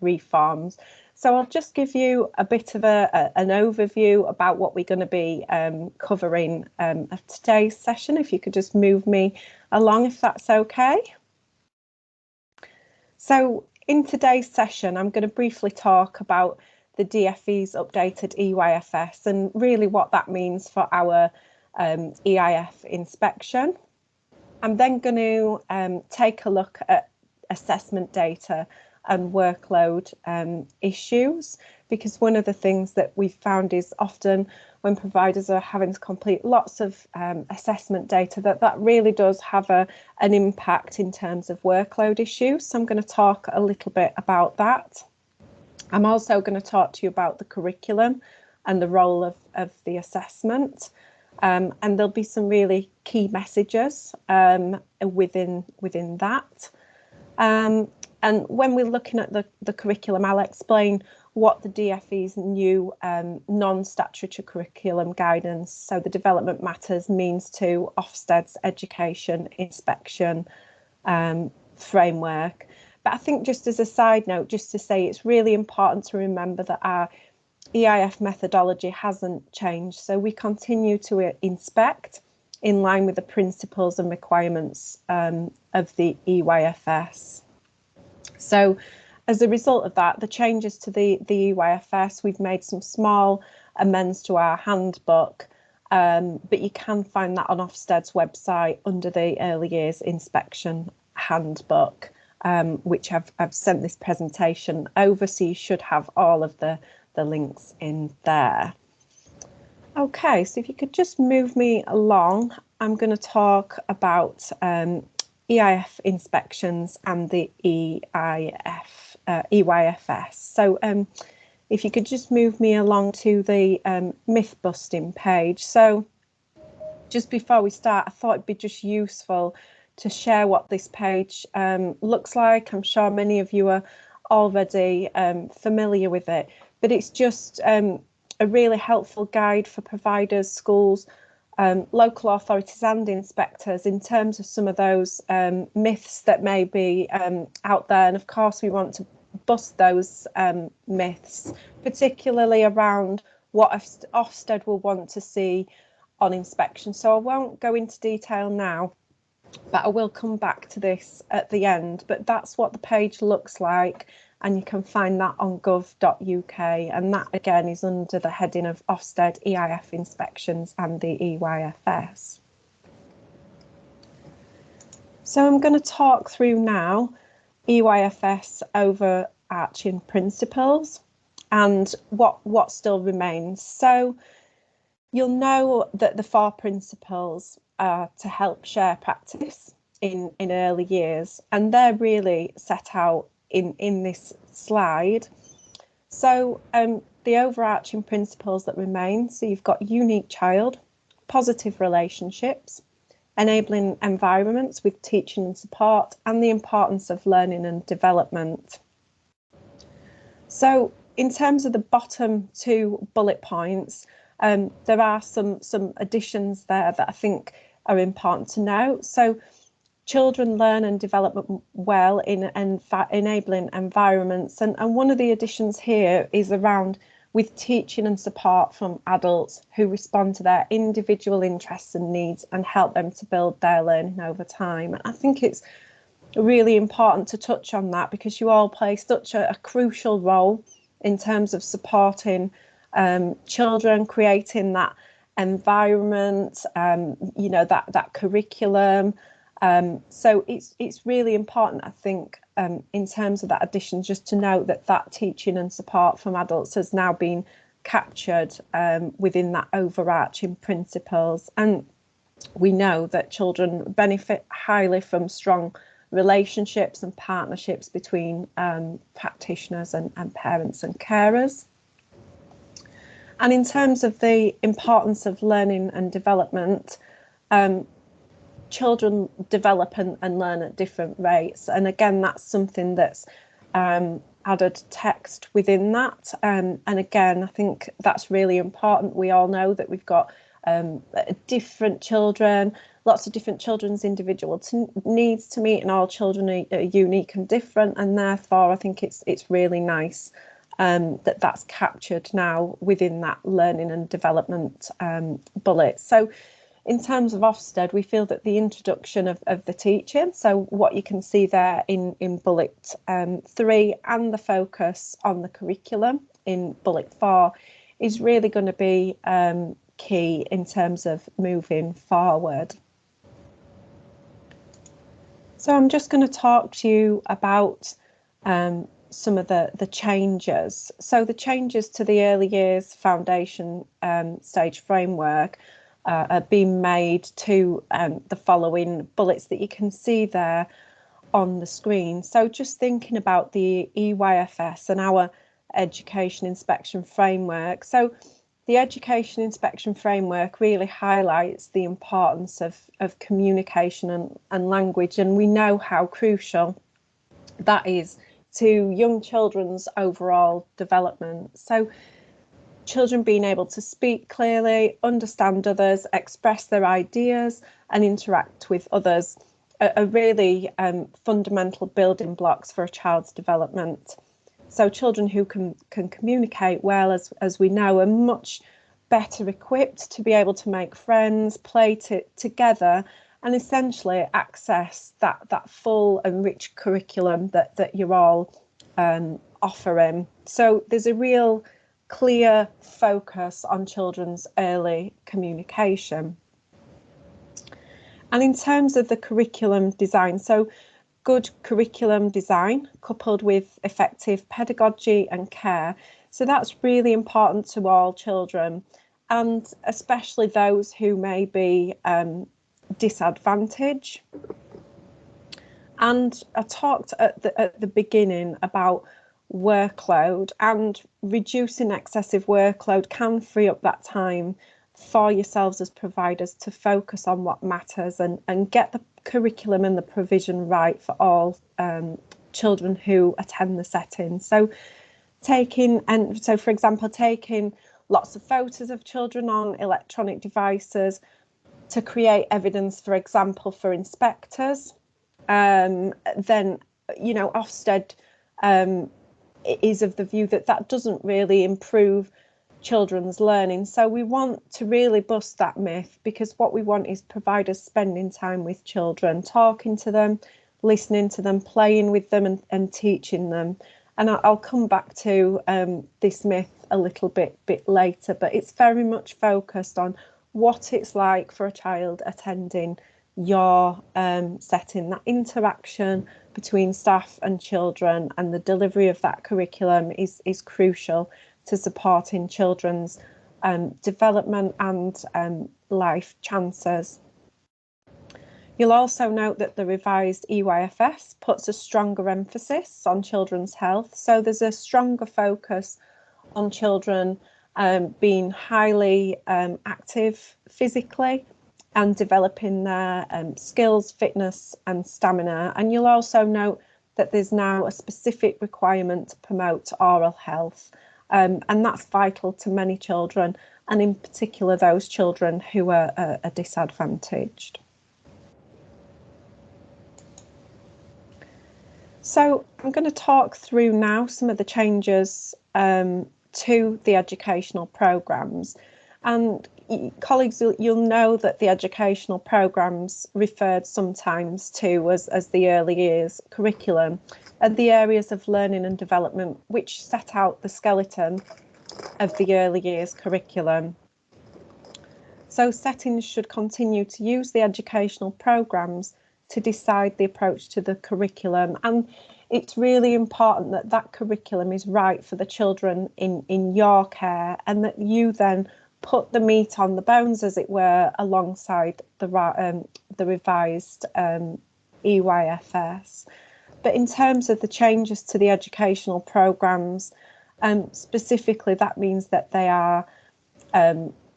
reforms. So I'll just give you a bit of an overview about what we're going to be covering of today's session. If you could just move me along, if that's okay. So in today's session, I'm going to briefly talk about the DfE's updated EYFS and really what that means for our EIF inspection. I'm then going to take a look at assessment data and workload issues, because one of the things that we've found is often when providers are having to complete lots of assessment data, that really does have an impact in terms of workload issues. So I'm going to talk a little bit about that. I'm also going to talk to you about the curriculum and the role of the assessment. And there'll be some really key messages within that. And when we're looking at the curriculum, I'll explain what the DfE's new non-statutory curriculum guidance, so the development matters, means to Ofsted's education inspection framework. But I think just as a side note, just to say it's really important to remember that our EIF methodology hasn't changed. So we continue to inspect in line with the principles and requirements of the EYFS. So as a result of that, the changes to the EYFS, we've made some small amends to our handbook, but you can find that on Ofsted's website under the Early Years Inspection Handbook, which I've sent this presentation over, so you should have all of the links in there. Okay, so if you could just move me along, I'm going to talk about EIF inspections and the EYFS. So if you could just move me along to the myth busting page. So just before we start, I thought it'd be just useful to share what this page looks like. I'm sure many of you are already familiar with it, but it's just a really helpful guide for providers, schools, local authorities and inspectors in terms of some of those myths that may be out there. And of course we want to bust those myths, particularly around what Ofsted will want to see on inspection. So I won't go into detail now, but I will come back to this at the end. But that's what the page looks like, and you can find that on gov.uk, and that again is under the heading of Ofsted EIF inspections and the EYFS. So I'm going to talk through now EYFS overarching principles and what still remains. So you'll know that the 4 principles are to help share practice in early years, and they're really set out in this slide. So the overarching principles that remain, so you've got unique child, positive relationships, enabling environments with teaching and support, and the importance of learning and development. So in terms of the bottom 2 bullet points, there are some additions there that I think are important to note. So children learn and develop well in enabling environments, and one of the additions here is around with teaching and support from adults who respond to their individual interests and needs and help them to build their learning over time. And I think it's really important to touch on that, because you all play such a crucial role in terms of supporting children, creating that environment, you know, that curriculum. So it's really important, I think, in terms of that addition, just to note that teaching and support from adults has now been captured within that overarching principles. And we know that children benefit highly from strong relationships and partnerships between practitioners and parents and carers. And in terms of the importance of learning and development, children develop and learn at different rates. And again, that's something that's added text within that. And again, I think that's really important. We all know that we've got different children, lots of different children's individual needs to meet, and all children are unique and different, and therefore I think it's really nice that that's captured now within that learning and development bullet. So in terms of Ofsted, we feel that the introduction of the teaching, so what you can see there in bullet 3, and the focus on the curriculum in bullet 4 is really going to be key in terms of moving forward. So I'm just going to talk to you about some of the changes. So the changes to the early years foundation stage framework are being made to the following bullets that you can see there on the screen. So just thinking about the EYFS and our education inspection framework. So the education inspection framework really highlights the importance of communication and language, and we know how crucial that is to young children's overall development. So children being able to speak clearly, understand others, express their ideas and interact with others are really fundamental building blocks for a child's development. So children who can communicate well, as we know, are much better equipped to be able to make friends, play together, and essentially access that full and rich curriculum that you're all offering. So there's a real clear focus on children's early communication. And in terms of the curriculum design, so good curriculum design coupled with effective pedagogy and care. So that's really important to all children, and especially those who may be disadvantaged. And I talked at the beginning about workload, and reducing excessive workload can free up that time for yourselves as providers to focus on what matters and get the curriculum and the provision right for all children who attend the setting. So for example, taking lots of photos of children on electronic devices to create evidence, for example, for inspectors. Then, Ofsted is of the view that doesn't really improve children's learning. So we want to really bust that myth, because what we want is providers spending time with children, talking to them, listening to them, playing with them and teaching them. And I'll come back to this myth a little bit later, but it's very much focused on what it's like for a child attending your setting, that interaction between staff and children, and the delivery of that curriculum is crucial to supporting children's development and life chances. You'll also note that the revised EYFS puts a stronger emphasis on children's health. So there's a stronger focus on children being highly active physically and developing their skills, fitness and stamina. And you'll also note that there's now a specific requirement to promote oral health. And that's vital to many children, and in particular those children who are disadvantaged. So I'm going to talk through now some of the changes to the educational programmes. And colleagues, you'll know that the educational programmes referred sometimes to as the early years curriculum are the areas of learning and development which set out the skeleton of the early years curriculum. So settings should continue to use the educational programmes to decide the approach to the curriculum, and it's really important that that curriculum is right for the children in your care, and that you then put the meat on the bones, as it were, alongside the revised EYFS. But in terms of the changes to the educational programmes, specifically that means that they are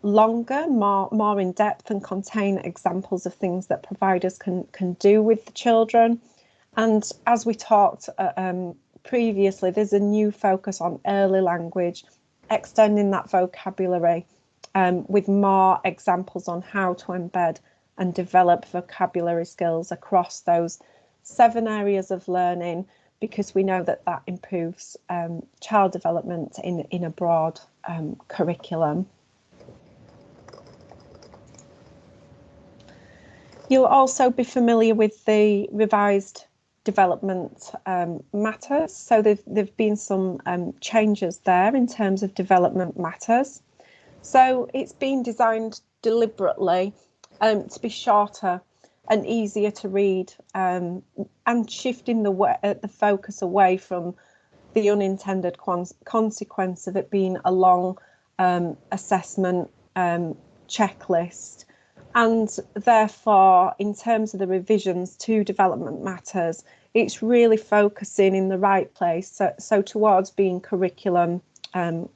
longer, more in depth, and contain examples of things that providers can do with the children. And as we talked previously, there's a new focus on early language, extending that vocabulary with more examples on how to embed and develop vocabulary skills across those 7 areas of learning, because we know that that improves child development in a broad curriculum. You'll also be familiar with the revised development matters. So there've been some changes there in terms of development matters. So it's been designed deliberately to be shorter and easier to read, and shifting the focus away from the unintended consequence of it being a long assessment checklist. And therefore, in terms of the revisions to development matters, it's really focusing in the right place, so towards being curriculum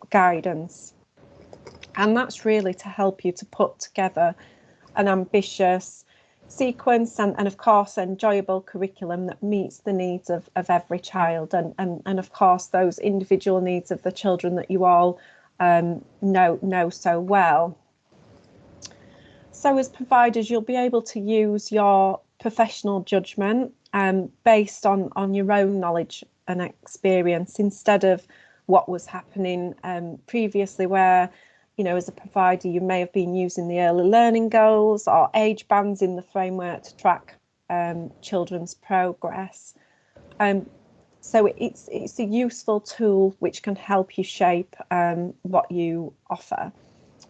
guidance. And that's really to help you to put together an ambitious sequence and of course enjoyable curriculum that meets the needs of every child, and of course those individual needs of the children that you all know so well. So as providers, you'll be able to use your professional judgment based on your own knowledge and experience, instead of what was happening previously, where, you know, as a provider, you may have been using the early learning goals or age bands in the framework to track children's progress. So it's a useful tool which can help you shape what you offer.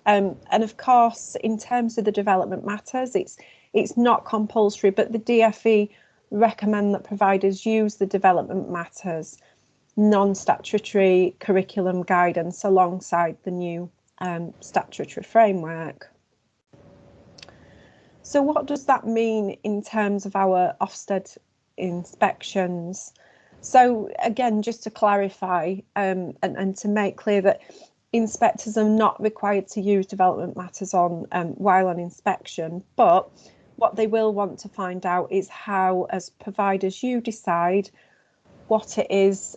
And of course, in terms of the development matters, it's not compulsory, but the DfE recommend that providers use the development matters non-statutory curriculum guidance alongside the new statutory framework. So what does that mean in terms of our Ofsted inspections? So again, just to clarify and to make clear that inspectors are not required to use development matters on while on inspection, but what they will want to find out is how, as providers, you decide what it is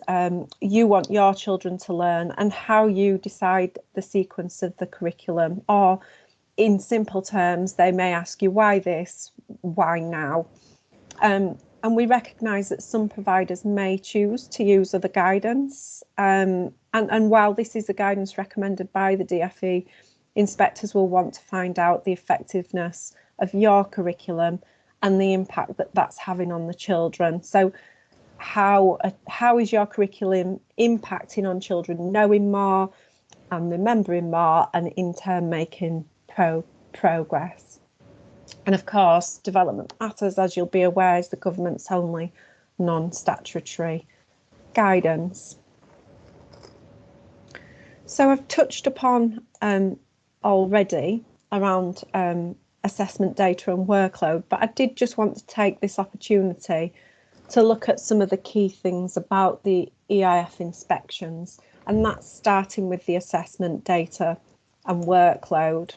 you want your children to learn and how you decide the sequence of the curriculum. Or in simple terms, they may ask you, why this, why now? And we recognise that some providers may choose to use other guidance. And while this is the guidance recommended by the DfE, inspectors will want to find out the effectiveness of your curriculum and the impact that that's having on the children. So how is your curriculum impacting on children knowing more and remembering more, and in turn making progress? And of course, development matters, as you'll be aware, is the government's only non-statutory guidance. So I've touched upon already around assessment data and workload, but I did just want to take this opportunity to look at some of the key things about the EYF inspections, and that's starting with the assessment data and workload.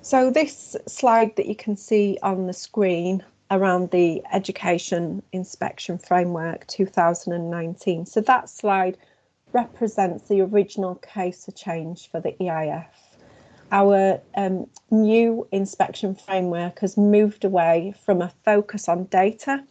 So this slide that you can see on the screen around the Education Inspection Framework 2019. So that slide represents the original case for change for the EIF. Our new inspection framework has moved away from a focus on data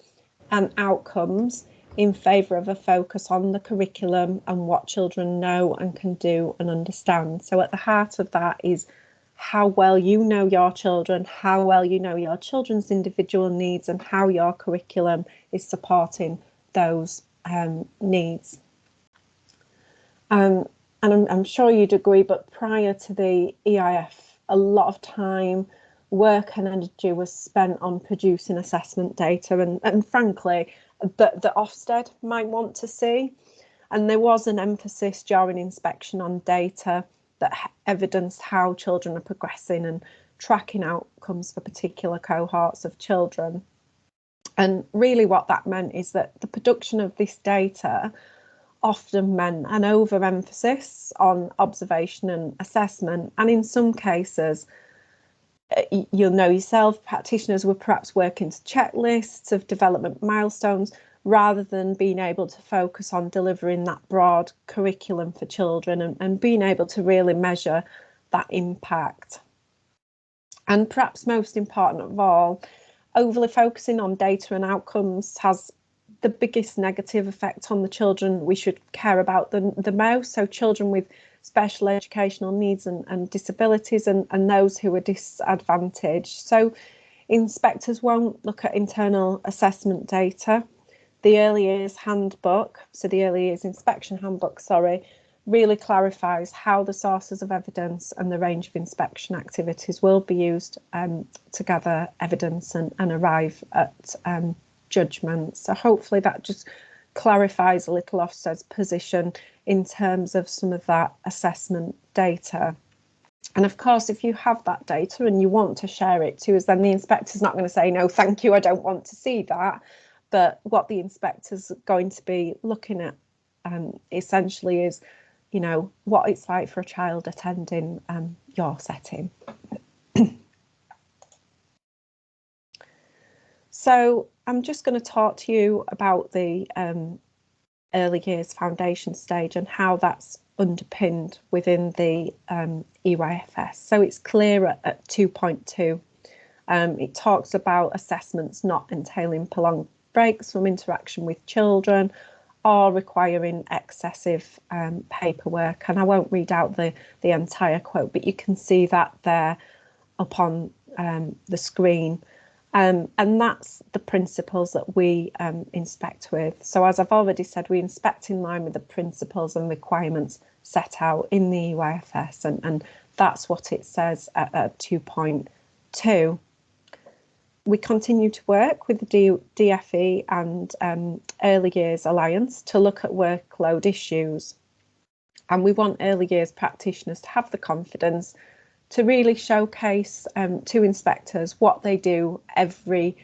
and outcomes in favour of a focus on the curriculum and what children know and can do and understand. So at the heart of that is how well you know your children, how well you know your children's individual needs, and how your curriculum is supporting those needs. And I'm sure you'd agree, but prior to the EIF, a lot of time, work and energy was spent on producing assessment data and frankly, that Ofsted might want to see. And there was an emphasis during inspection on data that evidenced how children are progressing and tracking outcomes for particular cohorts of children. And really what that meant is that the production of this data often meant an overemphasis on observation and assessment, and in some cases, you'll know yourself, practitioners were perhaps working to checklists of development milestones rather than being able to focus on delivering that broad curriculum for children and being able to really measure that impact. And perhaps most important of all, overly focusing on data and outcomes has the biggest negative effect on the children we should care about the most. So children with special educational needs and disabilities and those who are disadvantaged. So inspectors won't look at internal assessment data. The early years handbook, so the early years inspection handbook, sorry, really clarifies how the sources of evidence and the range of inspection activities will be used to gather evidence and arrive at judgment. So hopefully that just clarifies a little Ofsted's position in terms of some of that assessment data. And of course, if you have that data and you want to share it to us, then the inspector's not going to say, no, thank you, I don't want to see that. But what the inspector's going to be looking at essentially is, you know, what it's like for a child attending your setting. So I'm just going to talk to you about the early years foundation stage and how that's underpinned within the EYFS. So it's clear at 2.2. It talks about assessments not entailing prolonged breaks from interaction with children or requiring excessive paperwork. And I won't read out the entire quote, but you can see that there up on the screen. And that's the principles that we inspect with. So as I've already said, we inspect in line with the principles and requirements set out in the EYFS, and that's what it says at 2.2. We continue to work with the DFE and Early Years Alliance to look at workload issues. And we want early years practitioners to have the confidence to really showcase to inspectors what they do every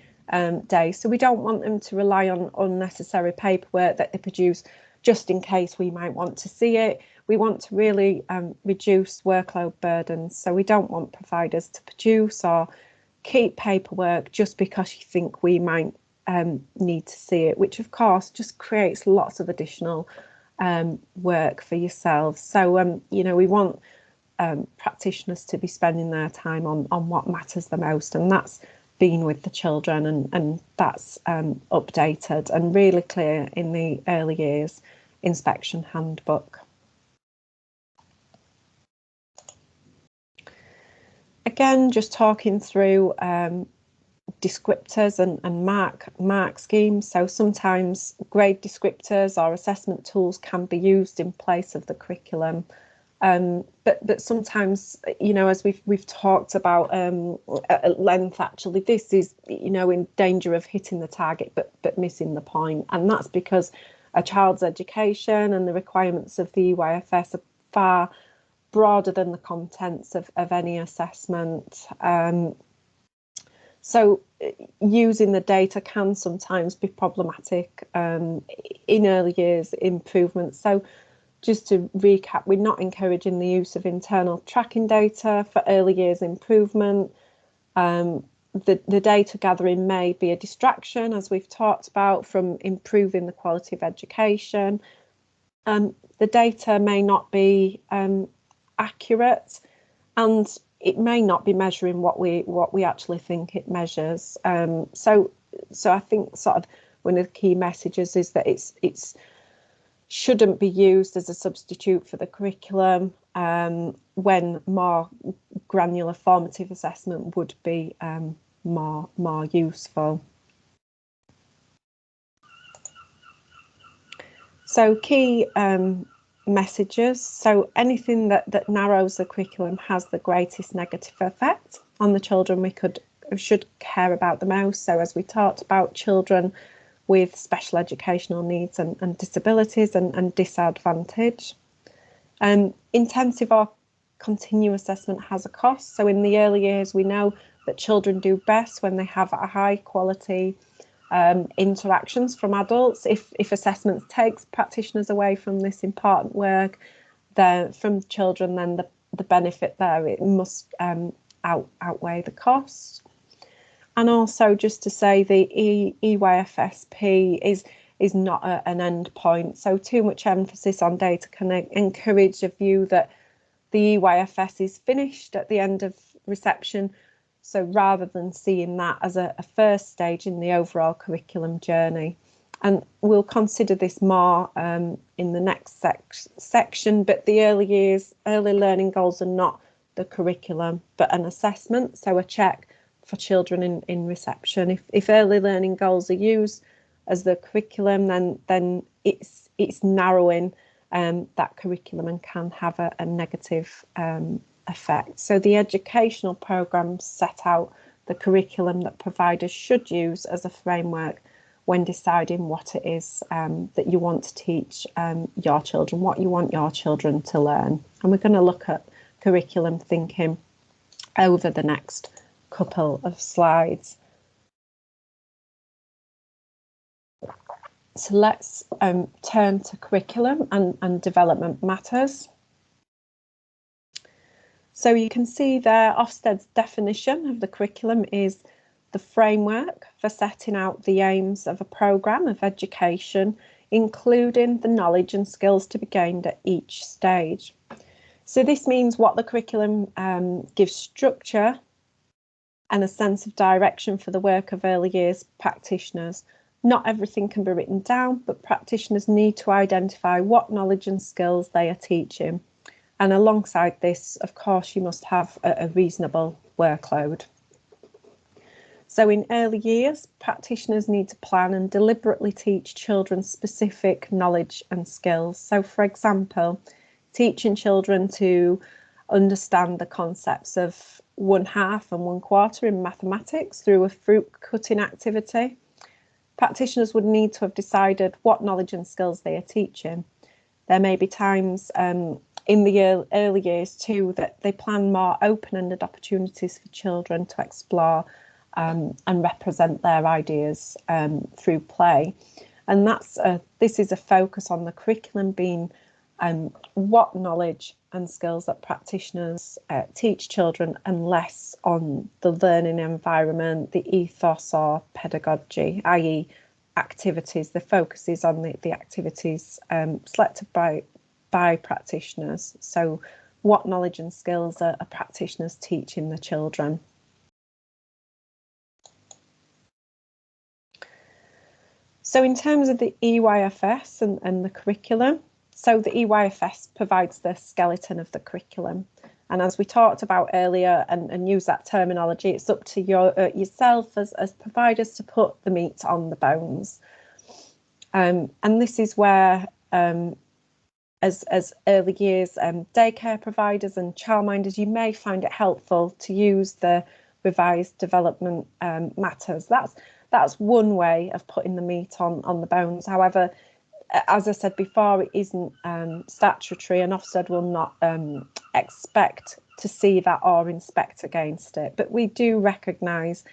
day. So we don't want them to rely on unnecessary paperwork that they produce just in case we might want to see it. We want to really reduce workload burdens. So we don't want providers to produce or keep paperwork just because you think we might need to see it, which of course just creates lots of additional work for yourselves. So, you know, we want practitioners to be spending their time on what matters the most, and that's being with the children, and that's updated and really clear in the early years inspection handbook. Again, just talking through descriptors and mark schemes. So sometimes grade descriptors or assessment tools can be used in place of the curriculum. But sometimes, you know, as we've talked about at length, actually, this is, you know, in danger of hitting the target but missing the point. And that's because a child's education and the requirements of the EYFS are far broader than the contents of any assessment. So using the data can sometimes be problematic in early years improvements. So just to recap, we're not encouraging the use of internal tracking data for early years improvement. The data gathering may be a distraction, as we've talked about, from improving the quality of education. The data may not be accurate, and it may not be measuring what we actually think it measures. So I think sort of one of the key messages is that it's shouldn't be used as a substitute for the curriculum, when more granular formative assessment would be more useful. So key messages. So anything that narrows the curriculum has the greatest negative effect on the children we should care about the most. So as we talked about, children with special educational needs and disabilities and disadvantage. Intensive or continuous assessment has a cost. So in the early years, we know that children do best when they have a high quality interactions from adults. If assessments takes practitioners away from this important work from children, then the benefit there, it must outweigh the cost. And also just to say, the EYFSP is not an end point. So too much emphasis on data can encourage a view that the EYFS is finished at the end of reception. So rather than seeing that as a first stage in the overall curriculum journey. And we'll consider this more in the next section, but the early learning goals are not the curriculum, but an assessment, so a check for children in reception. If early learning goals are used as the curriculum, then it's narrowing that curriculum and can have a negative effect. So the educational programmes set out the curriculum that providers should use as a framework when deciding what it is that you want to teach your children, what you want your children to learn. And we're going to look at curriculum thinking over the next couple of slides. So let's turn to curriculum and development matters. So you can see there Ofsted's definition of the curriculum is the framework for setting out the aims of a programme of education, including the knowledge and skills to be gained at each stage. So this means what the curriculum gives structure and a sense of direction for the work of early years practitioners. Not everything can be written down, but practitioners need to identify what knowledge and skills they are teaching. And alongside this, of course, you must have a reasonable workload. So in early years, practitioners need to plan and deliberately teach children specific knowledge and skills. So, for example, teaching children to understand the concepts of 1/2 and 1/4 in mathematics through a fruit cutting activity. Practitioners would need to have decided what knowledge and skills they are teaching. There may be times in the early years too that they plan more open-ended opportunities for children to explore and represent their ideas through play. And this is a focus on the curriculum being what knowledge and skills that practitioners teach children, and less on the learning environment, the ethos or pedagogy, i.e. activities. The focus is on the activities selected by practitioners. So what knowledge and skills are practitioners teaching the children? So in terms of the EYFS and the curriculum, so the EYFS provides the skeleton of the curriculum. And as we talked about earlier and use that terminology, it's up to yourself as providers to put the meat on the bones. And this is where, as early years daycare providers and childminders, you may find it helpful to use the revised development matters. That's one way of putting the meat on the bones. However, as I said before, it isn't statutory, and Ofsted will not expect to see that or inspect against it. But we do recognise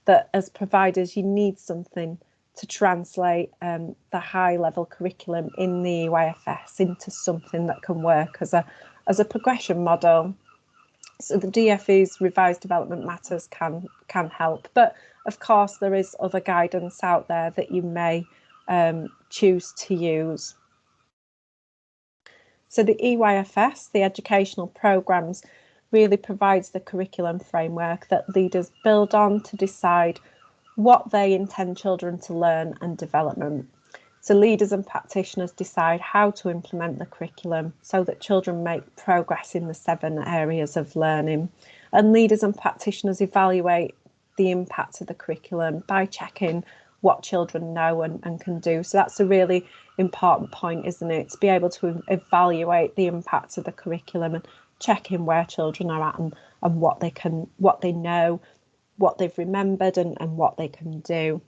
that as providers, you need something to translate the high-level curriculum in the EYFS into something that can work as a progression model. So the DFE's revised development matters can help, but of course there is other guidance out there that you may choose to use. So the EYFS, the educational programmes, really provides the curriculum framework that leaders build on to decide what they intend children to learn and development. So leaders and practitioners decide how to implement the curriculum so that children make progress in the 7 areas of learning. And leaders and practitioners evaluate the impact of the curriculum by checking what children know and can do. So that's a really important point, isn't it? To be able to evaluate the impact of the curriculum and checking where children are at and what they know, what they've remembered and what they can do.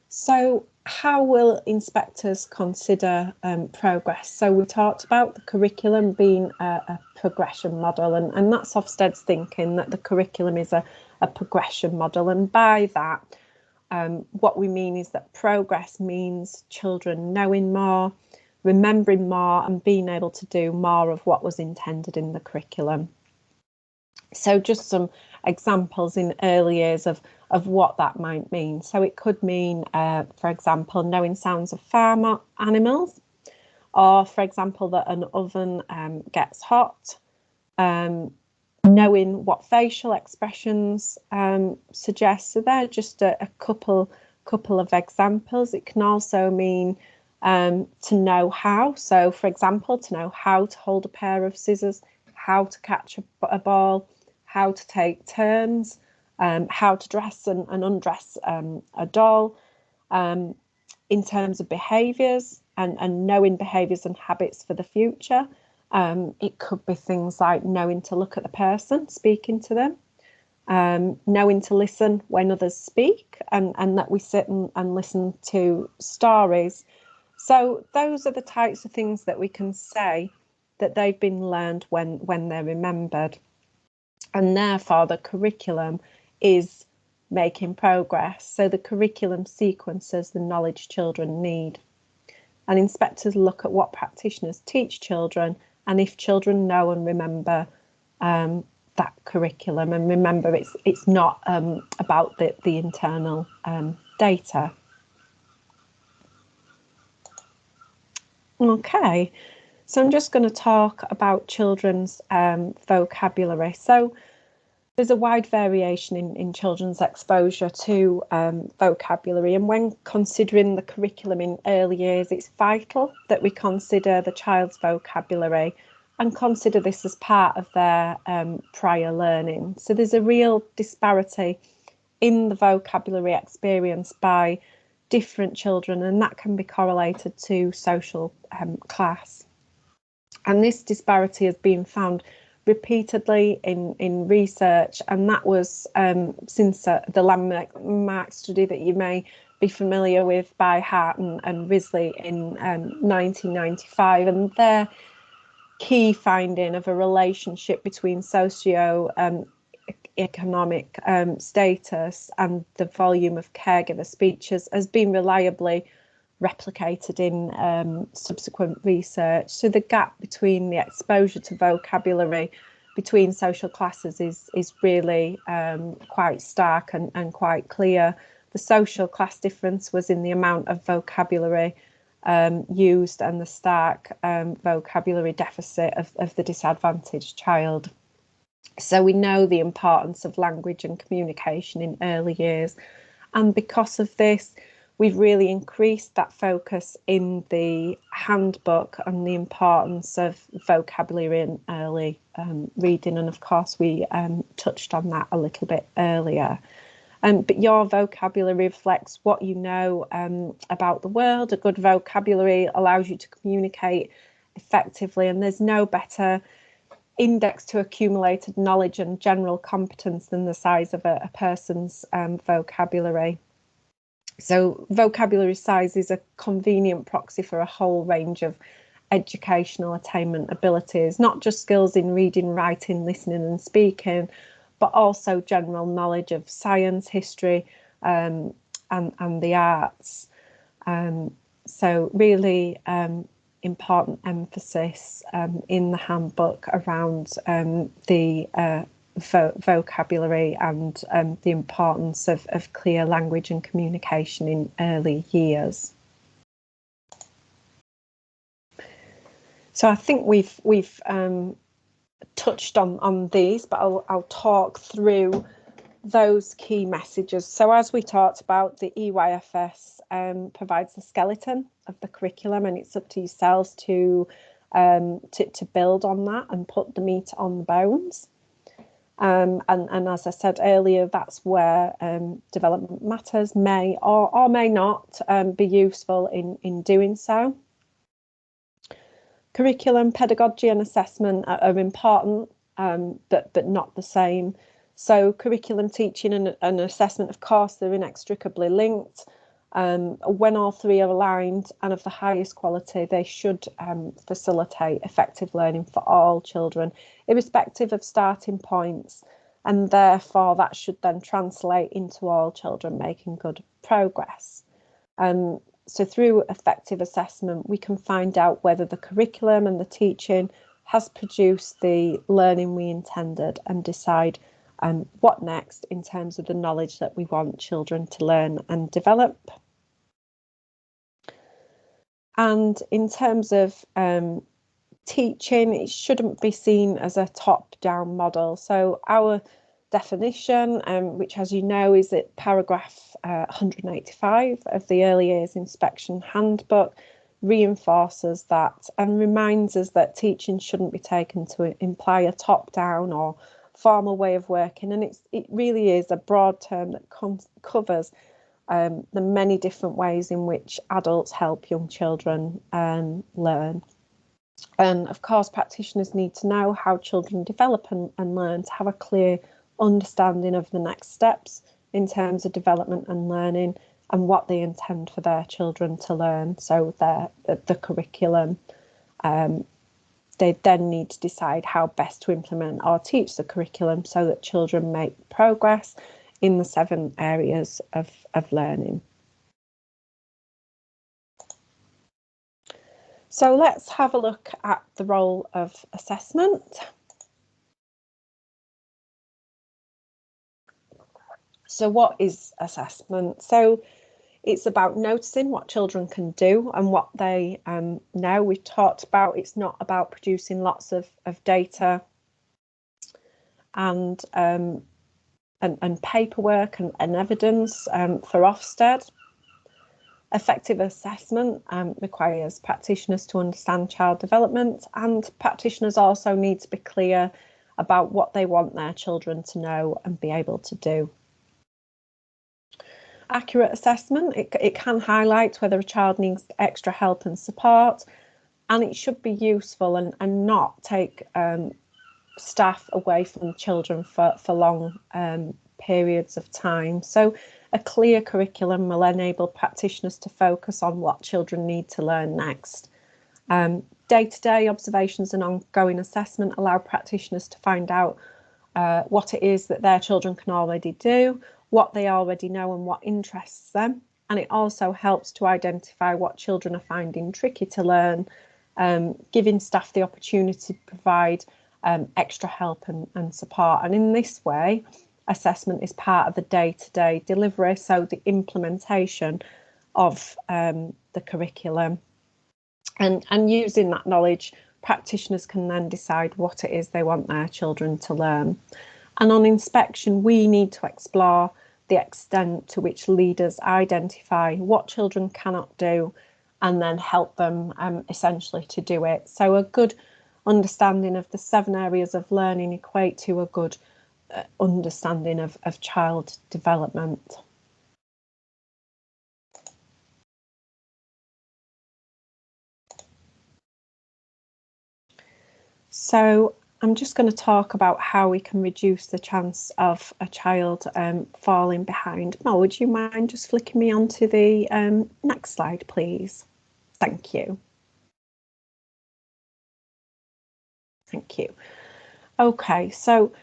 So how will inspectors consider progress? So we talked about the curriculum being a progression model, and that's Ofsted's thinking that the curriculum is a progression model. And by that, what we mean is that progress means children knowing more, remembering more, and being able to do more of what was intended in the curriculum. So just some examples in early years of what that might mean. So it could mean, for example, knowing sounds of farm animals, or for example, that an oven gets hot, knowing what facial expressions suggest. So they're just a couple of examples. It can also mean to know how. So for example, to know how to hold a pair of scissors, how to catch a ball, how to take turns, how to dress and undress a doll, in terms of behaviours and knowing behaviours and habits for the future. It could be things like knowing to look at the person speaking to them, knowing to listen when others speak, and that we sit and listen to stories. So those are the types of things that we can say that they've been learned when they're remembered. And therefore the curriculum is making progress. So the curriculum sequences the knowledge children need. And inspectors look at what practitioners teach children and if children know and remember that curriculum. And remember, it's not about the internal data. Okay, so I'm just going to talk about children's vocabulary. So there's a wide variation in children's exposure to vocabulary, and when considering the curriculum in early years, it's vital that we consider the child's vocabulary and consider this as part of their prior learning. So there's a real disparity in the vocabulary experienced by different children, and that can be correlated to social class. And this disparity has been found repeatedly in research, and that was since the landmark study that you may be familiar with by Hart and Risley in 1995, and their key finding of a relationship between socio-economic status and the volume of caregiver speeches has been reliably replicated in subsequent research. So the gap between the exposure to vocabulary between social classes is really quite stark and quite clear. The social class difference was in the amount of vocabulary used and the stark vocabulary deficit of the disadvantaged child. So we know the importance of language and communication in early years, and because of this, we've really increased that focus in the handbook on the importance of vocabulary in early reading. And of course, we touched on that a little bit earlier. But your vocabulary reflects what you know about the world. A good vocabulary allows you to communicate effectively, and there's no better index to accumulated knowledge and general competence than the size of a person's vocabulary. So vocabulary size is a convenient proxy for a whole range of educational attainment abilities, not just skills in reading, writing, listening and speaking, but also general knowledge of science, history and the arts. So really important emphasis in the handbook around the vocabulary and the importance of clear language and communication in early years. So I think we've touched on these, but I'll talk through those key messages. So as we talked about, the EYFS provides the skeleton of the curriculum, and it's up to yourselves to build on that and put the meat on the bones. And as I said earlier, that's where development matters may or may not be useful in doing so. Curriculum, pedagogy and assessment are important, but not the same. So curriculum, teaching and assessment, of course, they're inextricably linked. When all three are aligned and of the highest quality, they should facilitate effective learning for all children, irrespective of starting points, and therefore that should then translate into all children making good progress. So through effective assessment, we can find out whether the curriculum and the teaching has produced the learning we intended and decide what next in terms of the knowledge that we want children to learn and develop. And in terms of teaching, it shouldn't be seen as a top-down model. So our definition, which, as you know, is at paragraph 185 of the Early Years Inspection Handbook, reinforces that and reminds us that teaching shouldn't be taken to imply a top-down or formal way of working, and it really is a broad term that covers the many different ways in which adults help young children learn. And of course, practitioners need to know how children develop and learn to have a clear understanding of the next steps in terms of development and learning and what they intend for their children to learn. So the curriculum, they then need to decide how best to implement or teach the curriculum so that children make progress in the 7 areas of learning. So let's have a look at the role of assessment. So what is assessment? So it's about noticing what children can do and what they know. We've talked about it's not about producing lots of data and paperwork and evidence for Ofsted. Effective assessment requires practitioners to understand child development, and practitioners also need to be clear about what they want their children to know and be able to do. Accurate assessment, it can highlight whether a child needs extra help and support, and it should be useful and not take staff away from children for long periods of time. So a clear curriculum will enable practitioners to focus on what children need to learn next. Day-to-day observations and ongoing assessment allow practitioners to find out what it is that their children can already do, what they already know and what interests them. And it also helps to identify what children are finding tricky to learn, giving staff the opportunity to provide extra help and support. And in this way, assessment is part of the day-to-day delivery, so the implementation of the curriculum. And using that knowledge, practitioners can then decide what it is they want their children to learn. And on inspection, we need to explore the extent to which leaders identify what children cannot do and then help them essentially to do it. So a good understanding of the 7 areas of learning equate to a good understanding of child development. So I'm just going to talk about how we can reduce the chance of a child falling behind. Mel, would you mind just flicking me onto the next slide, please? Thank you. Thank you. Okay, so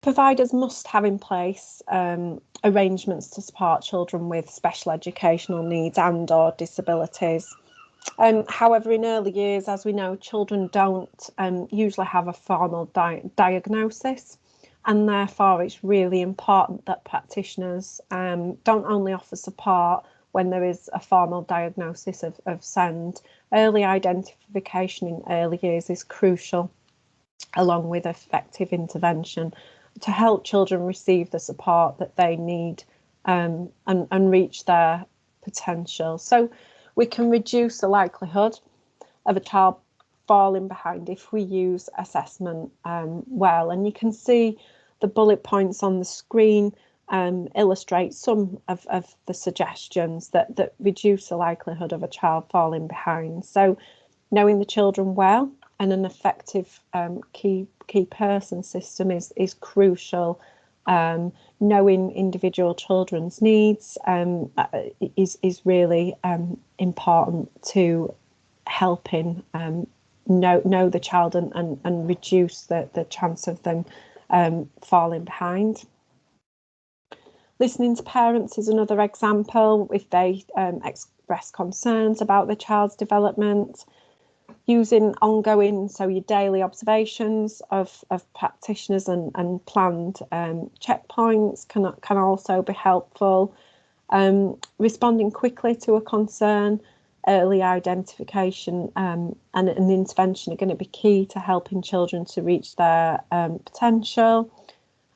providers must have in place arrangements to support children with special educational needs and/or disabilities. However, in early years, as we know, children don't usually have a formal diagnosis, and therefore it's really important that practitioners don't only offer support when there is a formal diagnosis of SEND. Early identification in early years is crucial, along with effective intervention, to help children receive the support that they need and reach their potential. So we can reduce the likelihood of a child falling behind if we use assessment well. And you can see the bullet points on the screen illustrate some of the suggestions that reduce the likelihood of a child falling behind. So knowing the children well and an effective key person system is crucial. Knowing individual children's needs is really important to helping know the child and reduce the chance of them falling behind. Listening to parents is another example if they express concerns about the child's development. using ongoing, so your daily observations of practitioners and planned checkpoints can also be helpful. Responding quickly to a concern, early identification and an intervention are going to be key to helping children to reach their potential.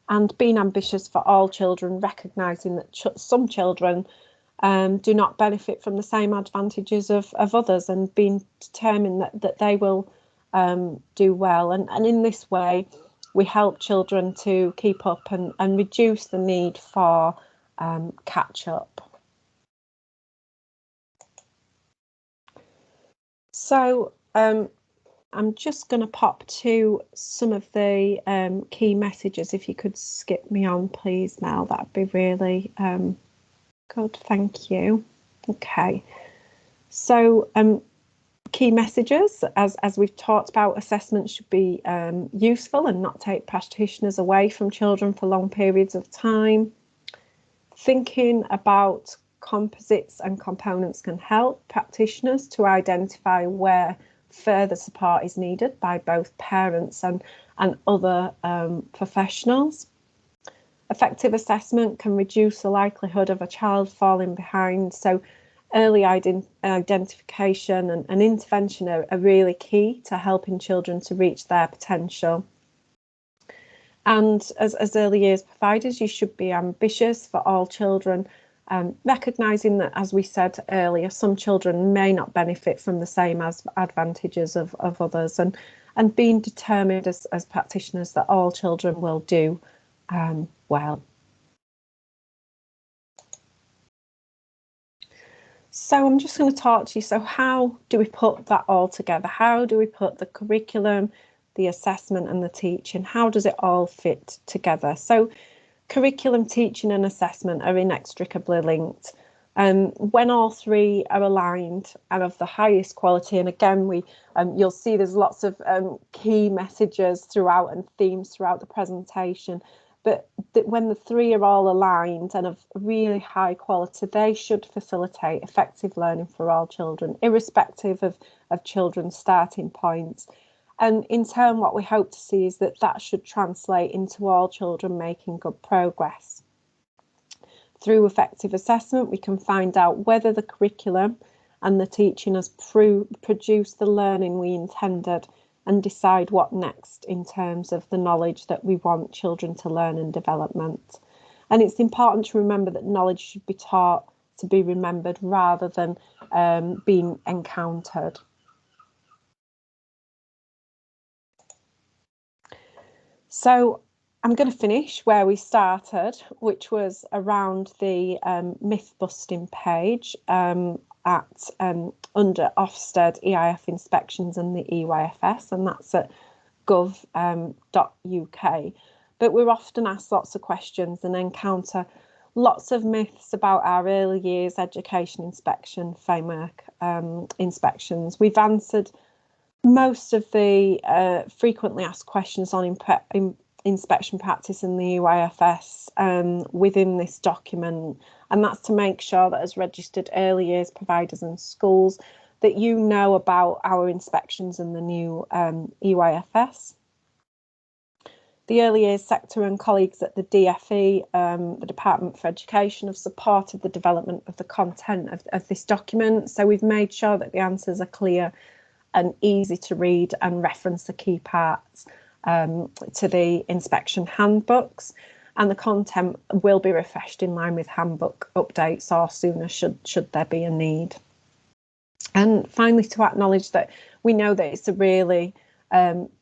And being ambitious for all children, recognising that some children do not benefit from the same advantages of others, and being determined that they will do well. And in this way, we help children to keep up and reduce the need for catch up. So I'm just going to pop to some of the key messages. If you could skip me on, please, Mel, that'd be really good. Thank you. Okay. So key messages, as we've talked about, assessment should be useful and not take practitioners away from children for long periods of time. Thinking about composites and components can help practitioners to identify where further support is needed by both parents and other professionals. Effective assessment can reduce the likelihood of a child falling behind, so early identification and intervention are really key to helping children to reach their potential. And as early years providers, you should be ambitious for all children, recognising that, as we said earlier, some children may not benefit from the same advantages of others, and being determined as practitioners that all children will do well. So I'm just going to talk to you. So how do we put that all together? How do we put the curriculum, the assessment and the teaching? How does it all fit together? So curriculum, teaching and assessment are inextricably linked. When all three are aligned and of the highest quality, and again, you'll see there's lots of key messages throughout and themes throughout the presentation, but when the three are all aligned and of really high quality, they should facilitate effective learning for all children, irrespective of children's starting points. And in turn, what we hope to see is that should translate into all children making good progress. Through effective assessment, we can find out whether the curriculum and the teaching has produced the learning we intended, and decide what next in terms of the knowledge that we want children to learn and development. And it's important to remember that knowledge should be taught to be remembered rather than being encountered. So I'm going to finish where we started, which was around the myth busting page at under Ofsted EIF inspections and the EYFS, and that's at gov.uk. But we're often asked lots of questions and encounter lots of myths about our early years education inspection framework inspections. We've answered most of the frequently asked questions on inspection practice in the EYFS within this document, and that's to make sure that as registered early years providers and schools that you know about our inspections in the new EYFS. The early years sector and colleagues at the DFE, the Department for Education, have supported the development of the content of this document, so we've made sure that the answers are clear and easy to read and reference the key parts to the inspection handbooks, and the content will be refreshed in line with handbook updates or sooner should there be a need. And finally, to acknowledge that we know that it's a really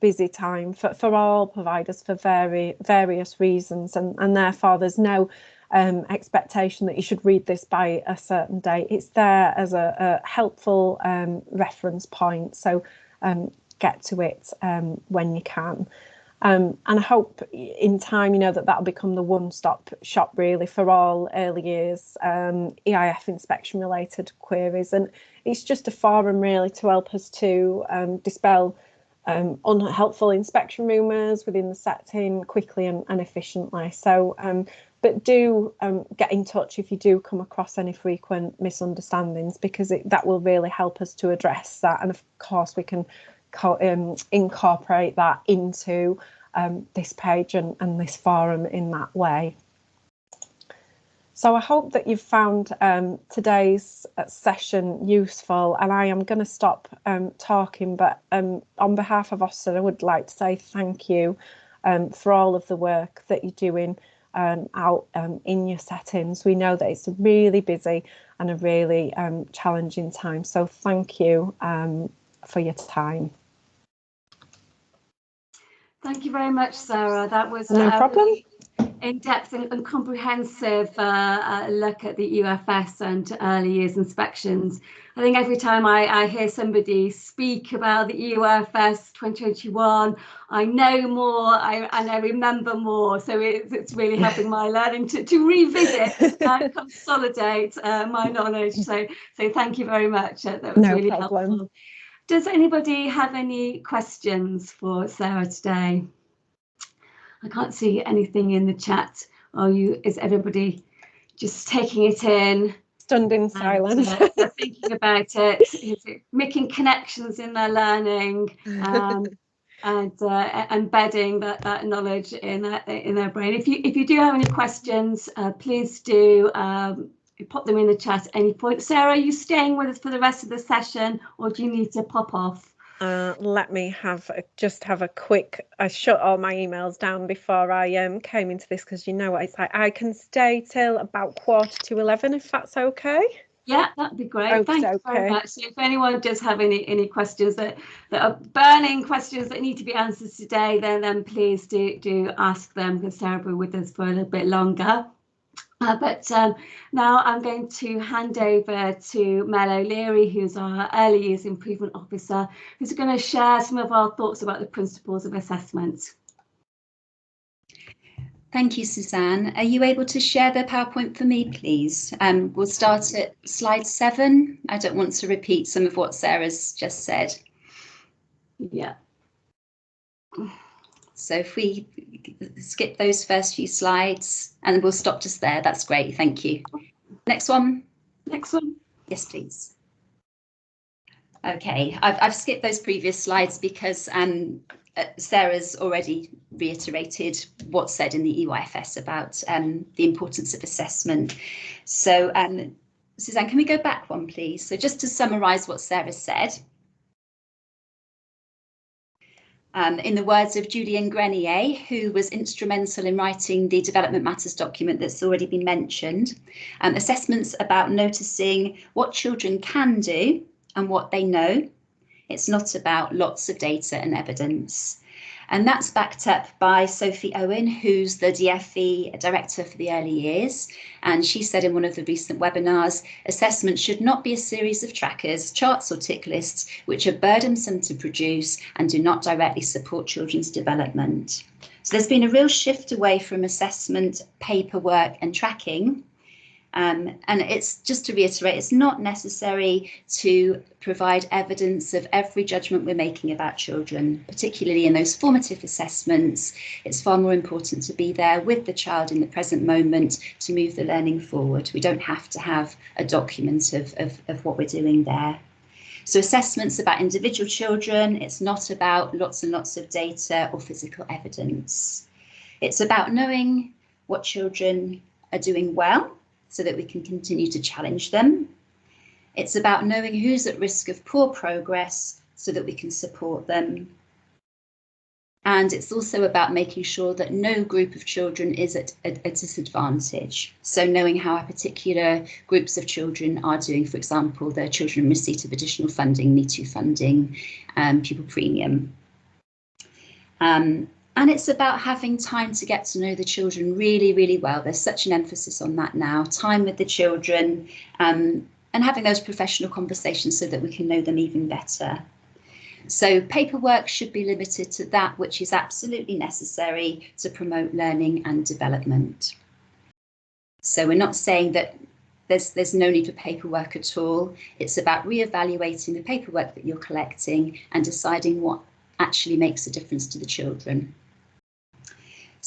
busy time for all providers for various reasons, and therefore there's no expectation that you should read this by a certain date. It's there as a helpful reference point, so get to it when you can. And I hope in time, you know, that'll become the one-stop shop really for all early years EIF inspection related queries, and it's just a forum really to help us to dispel unhelpful inspection rumours within the setting quickly and efficiently. So but do get in touch if you do come across any frequent misunderstandings, because that will really help us to address that. And of course, we can incorporate that into this page and this forum in that way. So I hope that you've found today's session useful, and I am going to stop talking, but on behalf of Ofsted, I would like to say thank you for all of the work that you're doing out in your settings. We know that it's really busy and a really challenging time, so thank you for your time. Thank you very much, Sarah. That was no problem. Really in-depth and comprehensive look at the EYFS and early years inspections. I think every time I hear somebody speak about the EYFS 2021, I know more and I remember more. So it's really helping my learning to revisit and consolidate my knowledge. So thank you very much. That was no really problem. helpful. Does anybody have any questions for Sarah today? I can't see anything in the chat. Is everybody just taking it in? Stunned in silence. Thinking about it, making connections in their learning, and embedding that knowledge in their brain. If you do have any questions, please do pop them in the chat at any point. Sarah, are you staying with us for the rest of the session, or do you need to pop off? Let me just have a quick. I shut all my emails down before I came into this, because you know what it's like. I can stay till about 11:15 if that's okay. Yeah, that'd be great. Thank you very much. So if anyone does have any questions that are burning questions that need to be answered today, then please do ask them, because Sarah will be with us for a little bit longer. But now I'm going to hand over to Mel O'Leary, who's our Early Years Improvement Officer, who's going to share some of our thoughts about the principles of assessment. Thank you, Suzanne. Are you able to share the PowerPoint for me, please? We'll start at slide 7. I don't want to repeat some of what Sarah's just said. Yeah. So if we skip those first few slides and we'll stop just there, that's great. Thank you. Next one. Next one. Yes, please. OK, I've skipped those previous slides because Sarah's already reiterated what's said in the EYFS about the importance of assessment. So Suzanne, can we go back one, please? So just to summarise what Sarah said. In the words of Julian Grenier, who was instrumental in writing the Development Matters document that's already been mentioned, assessment's about noticing what children can do and what they know. It's not about lots of data and evidence. And that's backed up by Sophie Owen, who's the DFE Director for the Early Years. And she said in one of the recent webinars, assessment should not be a series of trackers, charts or tick lists, which are burdensome to produce and do not directly support children's development. So there's been a real shift away from assessment, paperwork and tracking. And it's just to reiterate, it's not necessary to provide evidence of every judgment we're making about children, particularly in those formative assessments. It's far more important to be there with the child in the present moment to move the learning forward. We don't have to have a document of what we're doing there. So assessment's about individual children. It's not about lots and lots of data or physical evidence. It's about knowing what children are doing well, so that we can continue to challenge them. It's about knowing who's at risk of poor progress so that we can support them. And it's also about making sure that no group of children is at a disadvantage. So knowing how particular groups of children are doing, for example, the children in receipt of additional funding, Me Too funding, pupil premium. And it's about having time to get to know the children really, really well. There's such an emphasis on that now, time with the children and having those professional conversations so that we can know them even better. So paperwork should be limited to that which is absolutely necessary to promote learning and development. So we're not saying that there's no need for paperwork at all. It's about re-evaluating the paperwork that you're collecting and deciding what actually makes a difference to the children.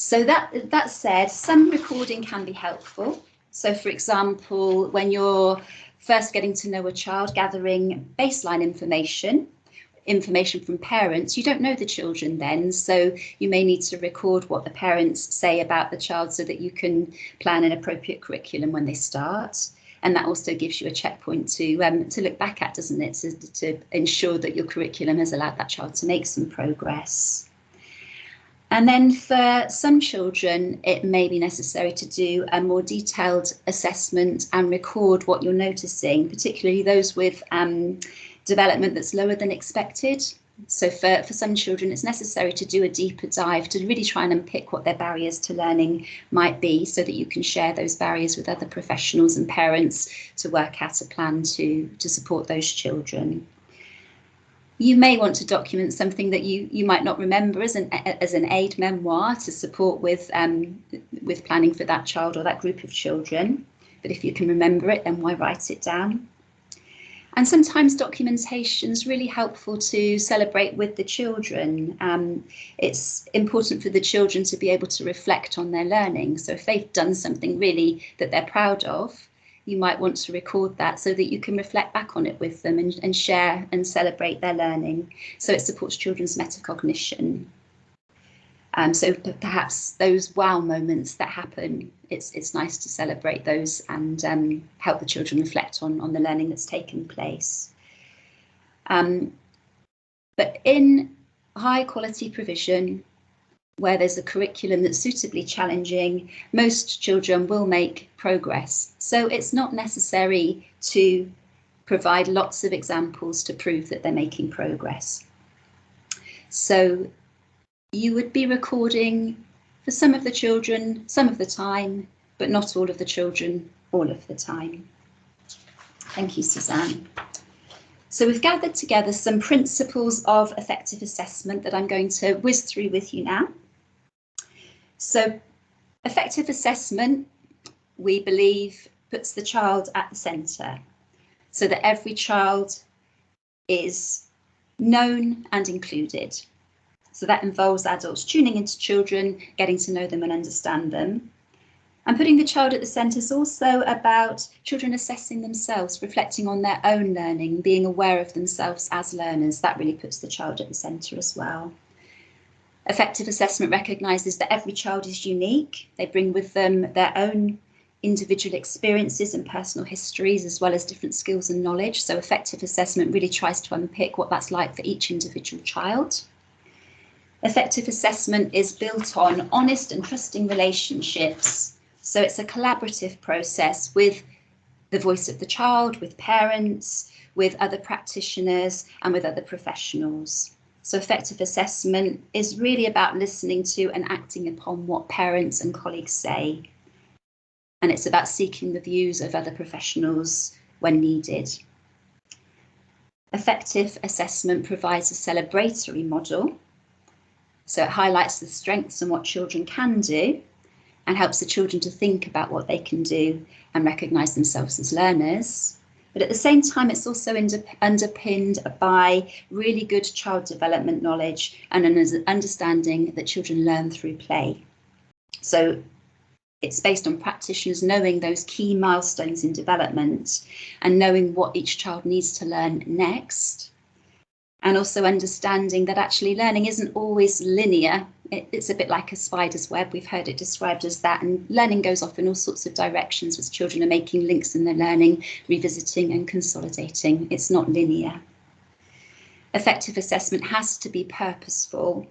So that said, some recording can be helpful. So for example, when you're first getting to know a child, gathering baseline information from parents, you don't know the children then, so you may need to record what the parents say about the child so that you can plan an appropriate curriculum when they start. And that also gives you a checkpoint to look back at, doesn't it, to ensure that your curriculum has allowed that child to make some progress. And then for some children, it may be necessary to do a more detailed assessment and record what you're noticing, particularly those with development that's lower than expected. So for some children, it's necessary to do a deeper dive to really try and unpick what their barriers to learning might be, so that you can share those barriers with other professionals and parents to work out a plan to support those children. You may want to document something that you might not remember as an aid memoir to support with planning for that child or that group of children. But if you can remember it, then why write it down? And sometimes documentation is really helpful to celebrate with the children. It's important for the children to be able to reflect on their learning. So if they've done something really that they're proud of, you might want to record that so that you can reflect back on it with them and share and celebrate their learning. So it supports children's metacognition. So perhaps those wow moments that happen, it's nice to celebrate those and help the children reflect on the learning that's taken place. But in high quality provision, where there's a curriculum that's suitably challenging, most children will make progress. So it's not necessary to provide lots of examples to prove that they're making progress. So you would be recording for some of the children, some of the time, but not all of the children, all of the time. Thank you, Suzanne. So we've gathered together some principles of effective assessment that I'm going to whiz through with you now. So effective assessment, we believe, puts the child at the centre, so that every child is known and included. So that involves adults tuning into children, getting to know them and understand them. And putting the child at the centre is also about children assessing themselves, reflecting on their own learning, being aware of themselves as learners. That really puts the child at the centre as well. Effective assessment recognises that every child is unique. They bring with them their own individual experiences and personal histories, as well as different skills and knowledge. So effective assessment really tries to unpick what that's like for each individual child. Effective assessment is built on honest and trusting relationships. So it's a collaborative process with the voice of the child, with parents, with other practitioners and with other professionals. So effective assessment is really about listening to and acting upon what parents and colleagues say. And it's about seeking the views of other professionals when needed. Effective assessment provides a celebratory model. So it highlights the strengths and what children can do and helps the children to think about what they can do and recognise themselves as learners. But at the same time, it's also underpinned by really good child development knowledge and an understanding that children learn through play. So it's based on practitioners knowing those key milestones in development and knowing what each child needs to learn next. And also understanding that actually learning isn't always linear. It's a bit like a spider's web. We've heard it described as that. And learning goes off in all sorts of directions as children are making links in their learning, revisiting and consolidating. It's not linear. Effective assessment has to be purposeful.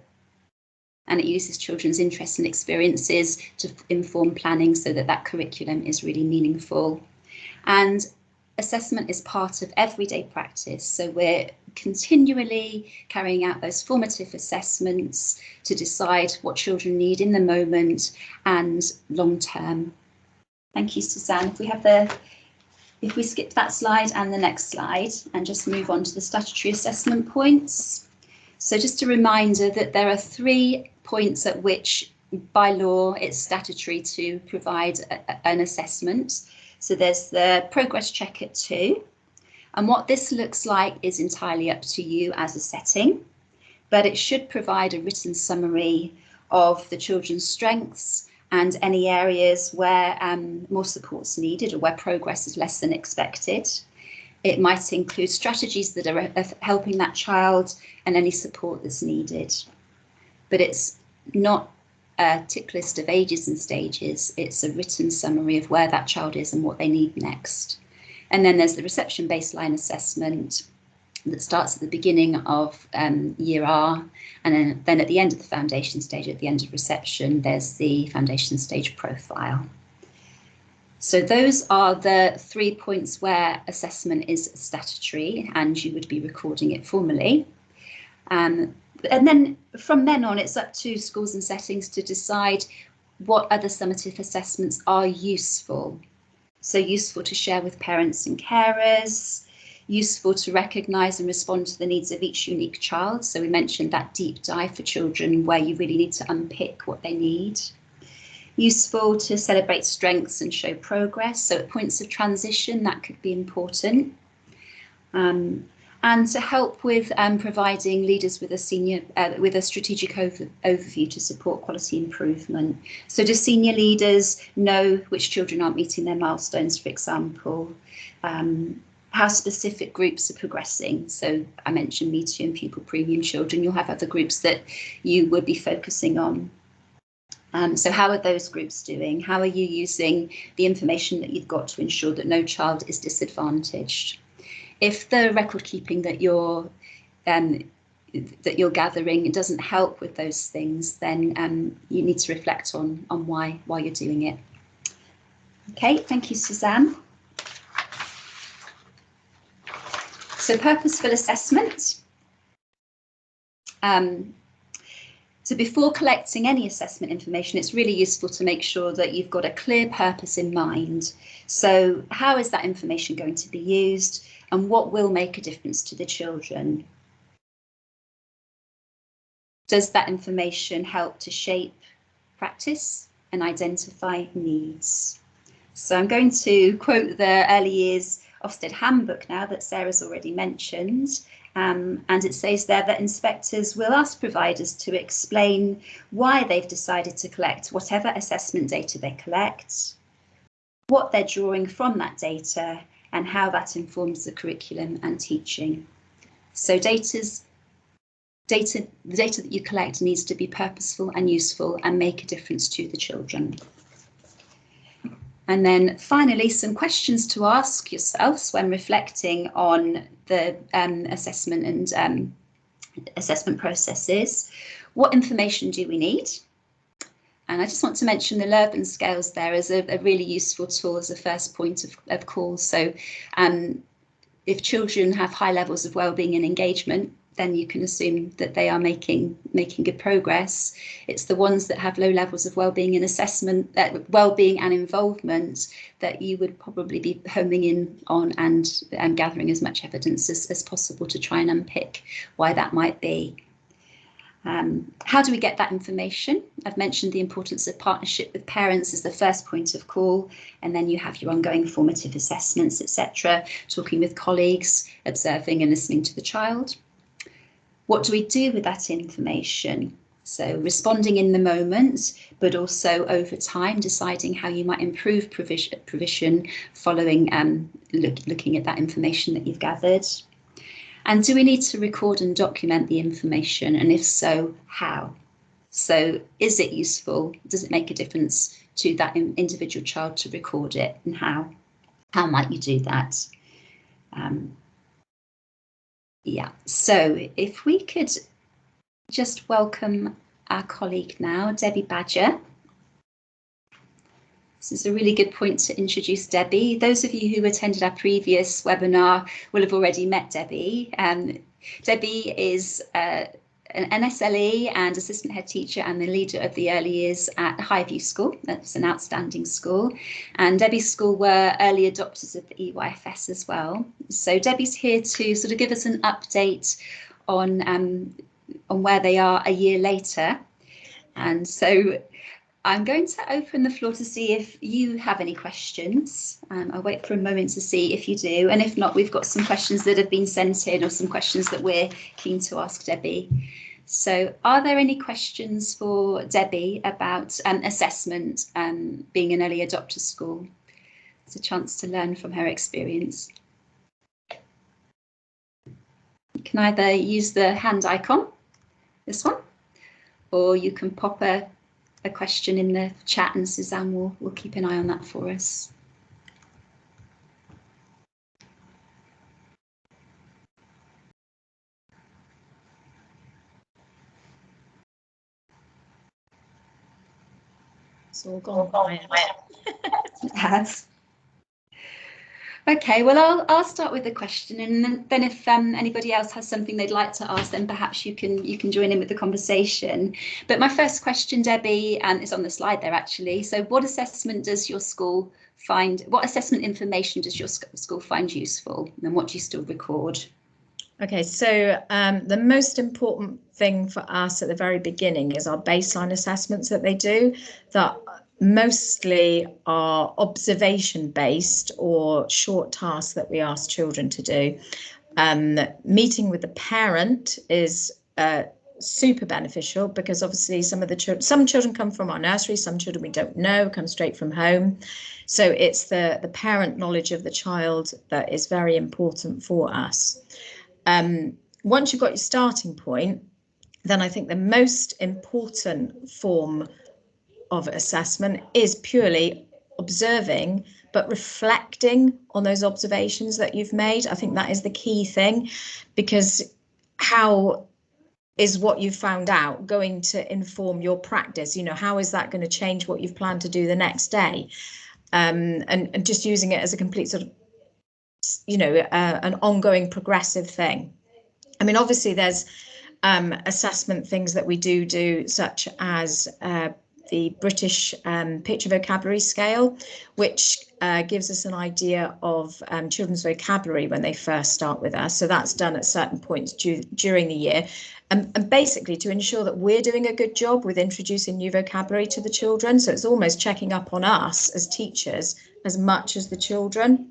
And it uses children's interests and experiences to inform planning so that that curriculum is really meaningful. And assessment is part of everyday practice. So we're continually carrying out those formative assessments to decide what children need in the moment and long term. Thank you, Suzanne. If we skip that slide and the next slide and just move on to the statutory assessment points. So just a reminder that there are 3 points at which by law it's statutory to provide an assessment. So there's the progress check at 2. And what this looks like is entirely up to you as a setting, but it should provide a written summary of the children's strengths and any areas where more support's needed or where progress is less than expected. It might include strategies that are helping that child and any support that's needed. But it's not a tick list of ages and stages, it's a written summary of where that child is and what they need next. And then there's the reception baseline assessment that starts at the beginning of year R, and then at the end of the foundation stage, at the end of reception, there's the foundation stage profile. So those are the 3 points where assessment is statutory and you would be recording it formally. And then from then on, it's up to schools and settings to decide what other summative assessments are useful. So useful to share with parents and carers, useful to recognise and respond to the needs of each unique child. So we mentioned that deep dive for children where you really need to unpick what they need. Useful to celebrate strengths and show progress. So at points of transition, that could be important. And to help with providing leaders with a strategic overview to support quality improvement. So do senior leaders know which children aren't meeting their milestones, for example? How specific groups are progressing. So I mentioned meteor and pupil premium children. You'll have other groups that you would be focusing on. So how are those groups doing? How are you using the information that you've got to ensure that no child is disadvantaged? If the record keeping that you're gathering doesn't help with those things, then you need to reflect on why you're doing it. Okay, thank you, Suzanne. So purposeful assessment. So before collecting any assessment information, it's really useful to make sure that you've got a clear purpose in mind. So how is that information going to be used and what will make a difference to the children? Does that information help to shape practice and identify needs? So I'm going to quote the early years Ofsted handbook now that Sarah's already mentioned. And it says there that inspectors will ask providers to explain why they've decided to collect whatever assessment data they collect, what they're drawing from that data, and how that informs the curriculum and teaching. So the data that you collect needs to be purposeful and useful and make a difference to the children. And then finally, some questions to ask yourselves when reflecting on the assessment and assessment processes. What information do we need? And I just want to mention the Lurban scales there as a really useful tool as a first point of call. So if children have high levels of wellbeing and engagement, then you can assume that they are making good progress. It's the ones that have low levels of wellbeing and assessment, wellbeing and involvement, that you would probably be homing in on and gathering as much evidence as possible to try and unpick why that might be. How do we get that information? I've mentioned the importance of partnership with parents as the first point of call, and then you have your ongoing formative assessments, etc., talking with colleagues, observing and listening to the child. What do we do with that information? So responding in the moment, but also over time, deciding how you might improve provision following looking at that information that you've gathered. And do we need to record and document the information? And if so, how? So is it useful? Does it make a difference to that individual child to record it? And how? How might you do that? Yeah, so if we could just welcome our colleague now, Debbie Badger. This is a really good point to introduce Debbie. Those of you who attended our previous webinar will have already met Debbie. Debbie is an NSLE and assistant head teacher and the leader of the early years at Highview School. That's an outstanding school. And Debbie's school were early adopters of the EYFS as well. So Debbie's here to sort of give us an update on where they are a year later. And so I'm going to open the floor to see if you have any questions. I'll wait for a moment to see if you do. And if not, we've got some questions that have been sent in or some questions that we're keen to ask Debbie. So are there any questions for Debbie about assessment, being an early adopter school? It's a chance to learn from her experience. You can either use the hand icon, this one, or you can pop a question in the chat and Suzanne will keep an eye on that for us. It's all gone quiet. It has. Okay, well, I'll start with the question, and then if anybody else has something they'd like to ask, then perhaps you can join in with the conversation. But my first question, Debbie, is on the slide there actually. So, what assessment does your school find? What assessment information does your school find useful, and what do you still record? Okay, so the most important thing for us at the very beginning is our baseline assessments that they do, that mostly are observation based or short tasks that we ask children to do. Meeting with the parent is super beneficial, because obviously some children come from our nursery, some children we don't know come straight from home. So it's the parent knowledge of the child that is very important for us. Once you've got your starting point, then I think the most important form of assessment is purely observing, but reflecting on those observations that you've made. I think that is the key thing, because how is what you've found out going to inform your practice? You know, how is that going to change what you've planned to do the next day? And just using it as a complete sort of, you know, an ongoing progressive thing. I mean, obviously there's assessment things that we do, such as the British Picture Vocabulary Scale, which gives us an idea of children's vocabulary when they first start with us. So that's done at certain points during the year, and basically to ensure that we're doing a good job with introducing new vocabulary to the children. So it's almost checking up on us as teachers as much as the children.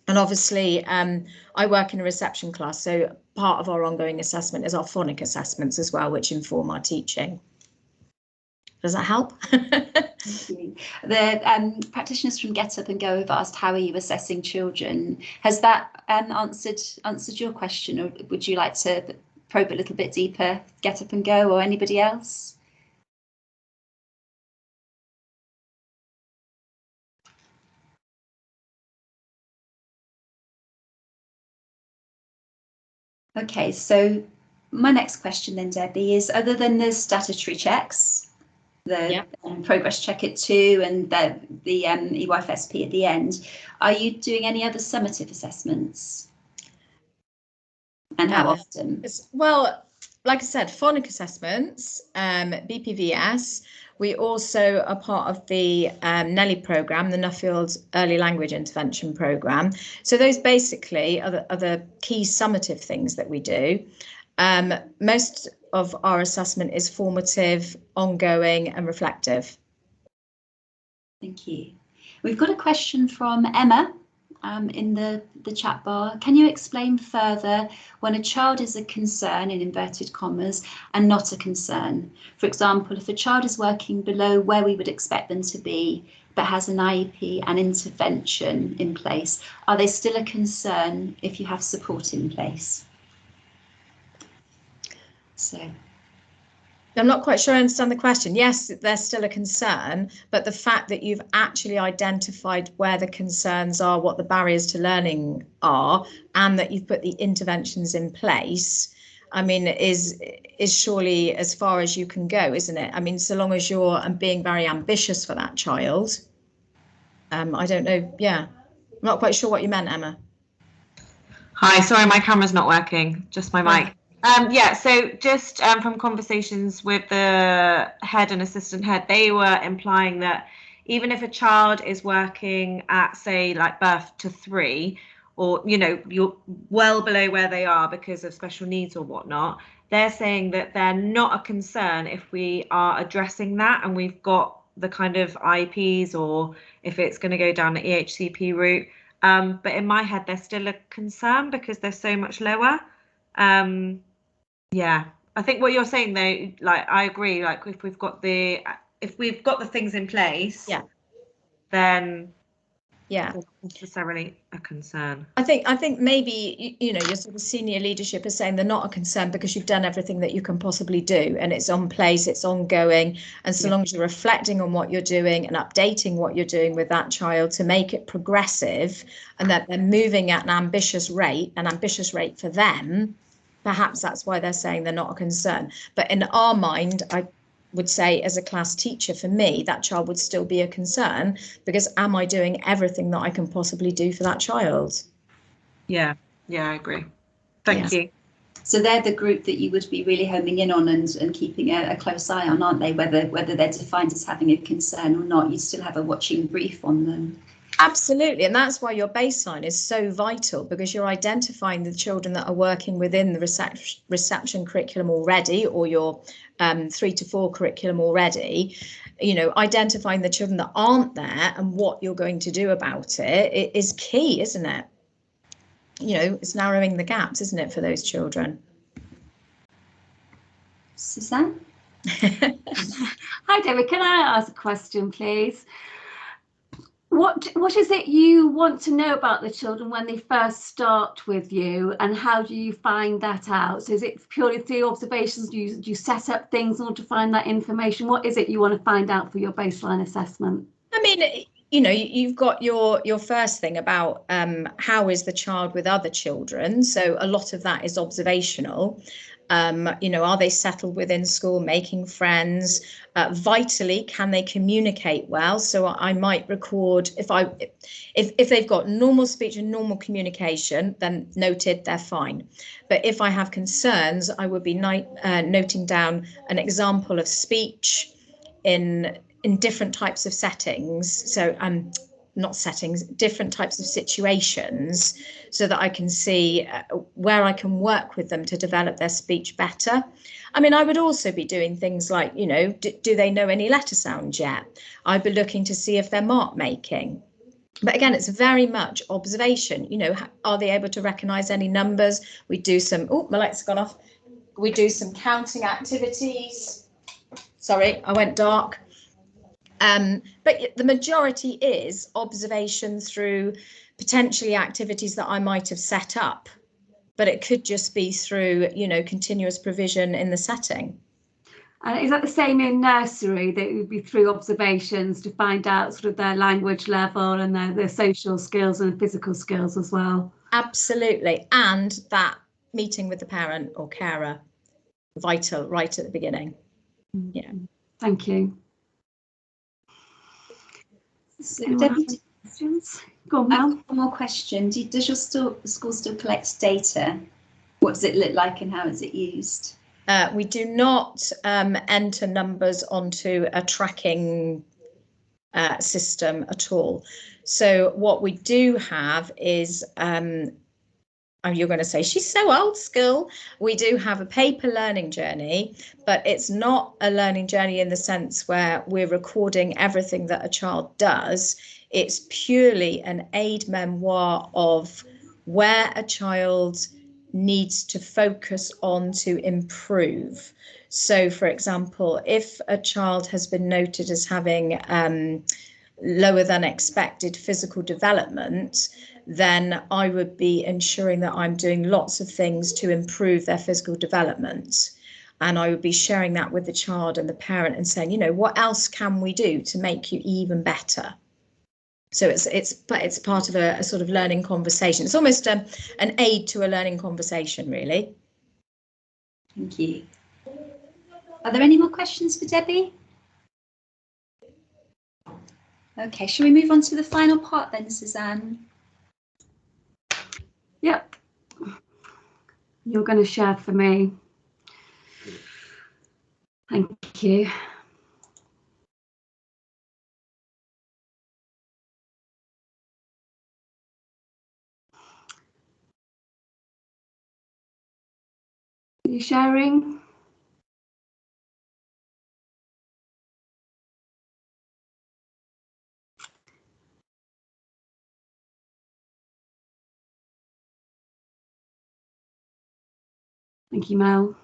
And obviously, I work in a reception class, so part of our ongoing assessment is our phonic assessments as well, which inform our teaching. Does that help? Thank you. The practitioners from Get Up and Go have asked, how are you assessing children? Has that answered your question, or would you like to probe a little bit deeper, Get Up and Go, or anybody else? Okay, so my next question then, Debbie, is, other than the statutory checks, the progress check at 2 and the EYFSP at the end, are you doing any other summative assessments? And how often? Well, like I said, phonic assessments, BPVS. We also are part of the Nelly programme, the Nuffield Early Language Intervention programme. So those basically are the key summative things that we do. Most of our assessment is formative, ongoing and reflective. Thank you. We've got a question from Emma in the chat bar. Can you explain further when a child is a concern, in inverted commas, and not a concern? For example, if a child is working below where we would expect them to be, but has an IEP and intervention in place, are they still a concern if you have support in place? So I'm not quite sure I understand the question. Yes, they're still a concern, but the fact that you've actually identified where the concerns are, what the barriers to learning are, and that you've put the interventions in place, I mean, is surely as far as you can go, isn't it? I mean, so long as you're being very ambitious for that child. I don't know. Yeah, I'm not quite sure what you meant, Emma. Hi, sorry, my camera's not working, just my mic. Yeah, so just from conversations with the head and assistant head, they were implying that even if a child is working at, say, like birth to 3, or, you know, you're well below where they are because of special needs or whatnot, they're saying that they're not a concern if we are addressing that and we've got the kind of IEPs, or if it's going to go down the EHCP route. But in my head, they're still a concern because they're so much lower. Yeah, I think what you're saying though, like I agree, like if we've got the things in place, yeah, then yeah, it's not necessarily a concern. I think maybe you know, your sort of senior leadership is saying they're not a concern because you've done everything that you can possibly do, and it's on place, it's ongoing, and so long as you're reflecting on what you're doing and updating what you're doing with that child to make it progressive, and that they're moving at an ambitious rate for them, perhaps that's why they're saying they're not a concern. But in our mind, I would say as a class teacher, for me, that child would still be a concern, because am I doing everything that I can possibly do for that child? Yeah, I agree. Thank you. So they're the group that you would be really homing in on and keeping a close eye on, aren't they? Whether they're defined as having a concern or not, you still have a watching brief on them. Absolutely, and that's why your baseline is so vital, because you're identifying the children that are working within the reception curriculum already, or your 3 to 4 curriculum already. You know, identifying the children that aren't there and what you're going to do about it is key, isn't it? You know, it's narrowing the gaps, isn't it, for those children? Suzanne? Hi, Debbie. Can I ask a question, please? What is it you want to know about the children when they first start with you, and how do you find that out? So is it purely through observations? Do you set up things in order to find that information? What is it you want to find out for your baseline assessment? I mean, you know, you've got your first thing about how is the child with other children. So a lot of that is observational. You know, are they settled within school, making friends? Vitally, can they communicate well? So I might record if they've got normal speech and normal communication, then noted, they're fine. But if I have concerns, I would be noting down an example of speech in different types of settings. So not settings, different types of situations, so that I can see where I can work with them to develop their speech better. I mean, I would also be doing things like, you know, do they know any letter sounds yet? I'd be looking to see if they're mark making. But again, it's very much observation. You know, are they able to recognise any numbers? We do some, oh, my light's gone off. We do some counting activities. Sorry, I went dark. But the majority is observation through potentially activities that I might have set up, but it could just be through, you know, continuous provision in the setting. And is that the same in nursery, that it would be through observations to find out sort of their language level and their social skills and physical skills as well? Absolutely. And that meeting with the parent or carer, vital right at the beginning. Yeah. Thank you. So, Debbie, questions? Go on, Mel. One more question. Does your school still collect data? What does it look like and how is it used? We do not enter numbers onto a tracking system at all. So what we do have is, you're going to say she's so old school. We do have a paper learning journey, but it's not a learning journey in the sense where we're recording everything that a child does. It's purely an aid memoir of where a child needs to focus on to improve. So, for example, if a child has been noted as having lower than expected physical development, then I would be ensuring that I'm doing lots of things to improve their physical development. And I would be sharing that with the child and the parent and saying, you know, what else can we do to make you even better? So it's part of a sort of learning conversation. It's almost an aid to a learning conversation, really. Thank you. Are there any more questions for Debbie? Okay, shall we move on to the final part then, Suzanne? Yep. You're going to share for me. Thank you. Are you sharing? Thank you, Mel.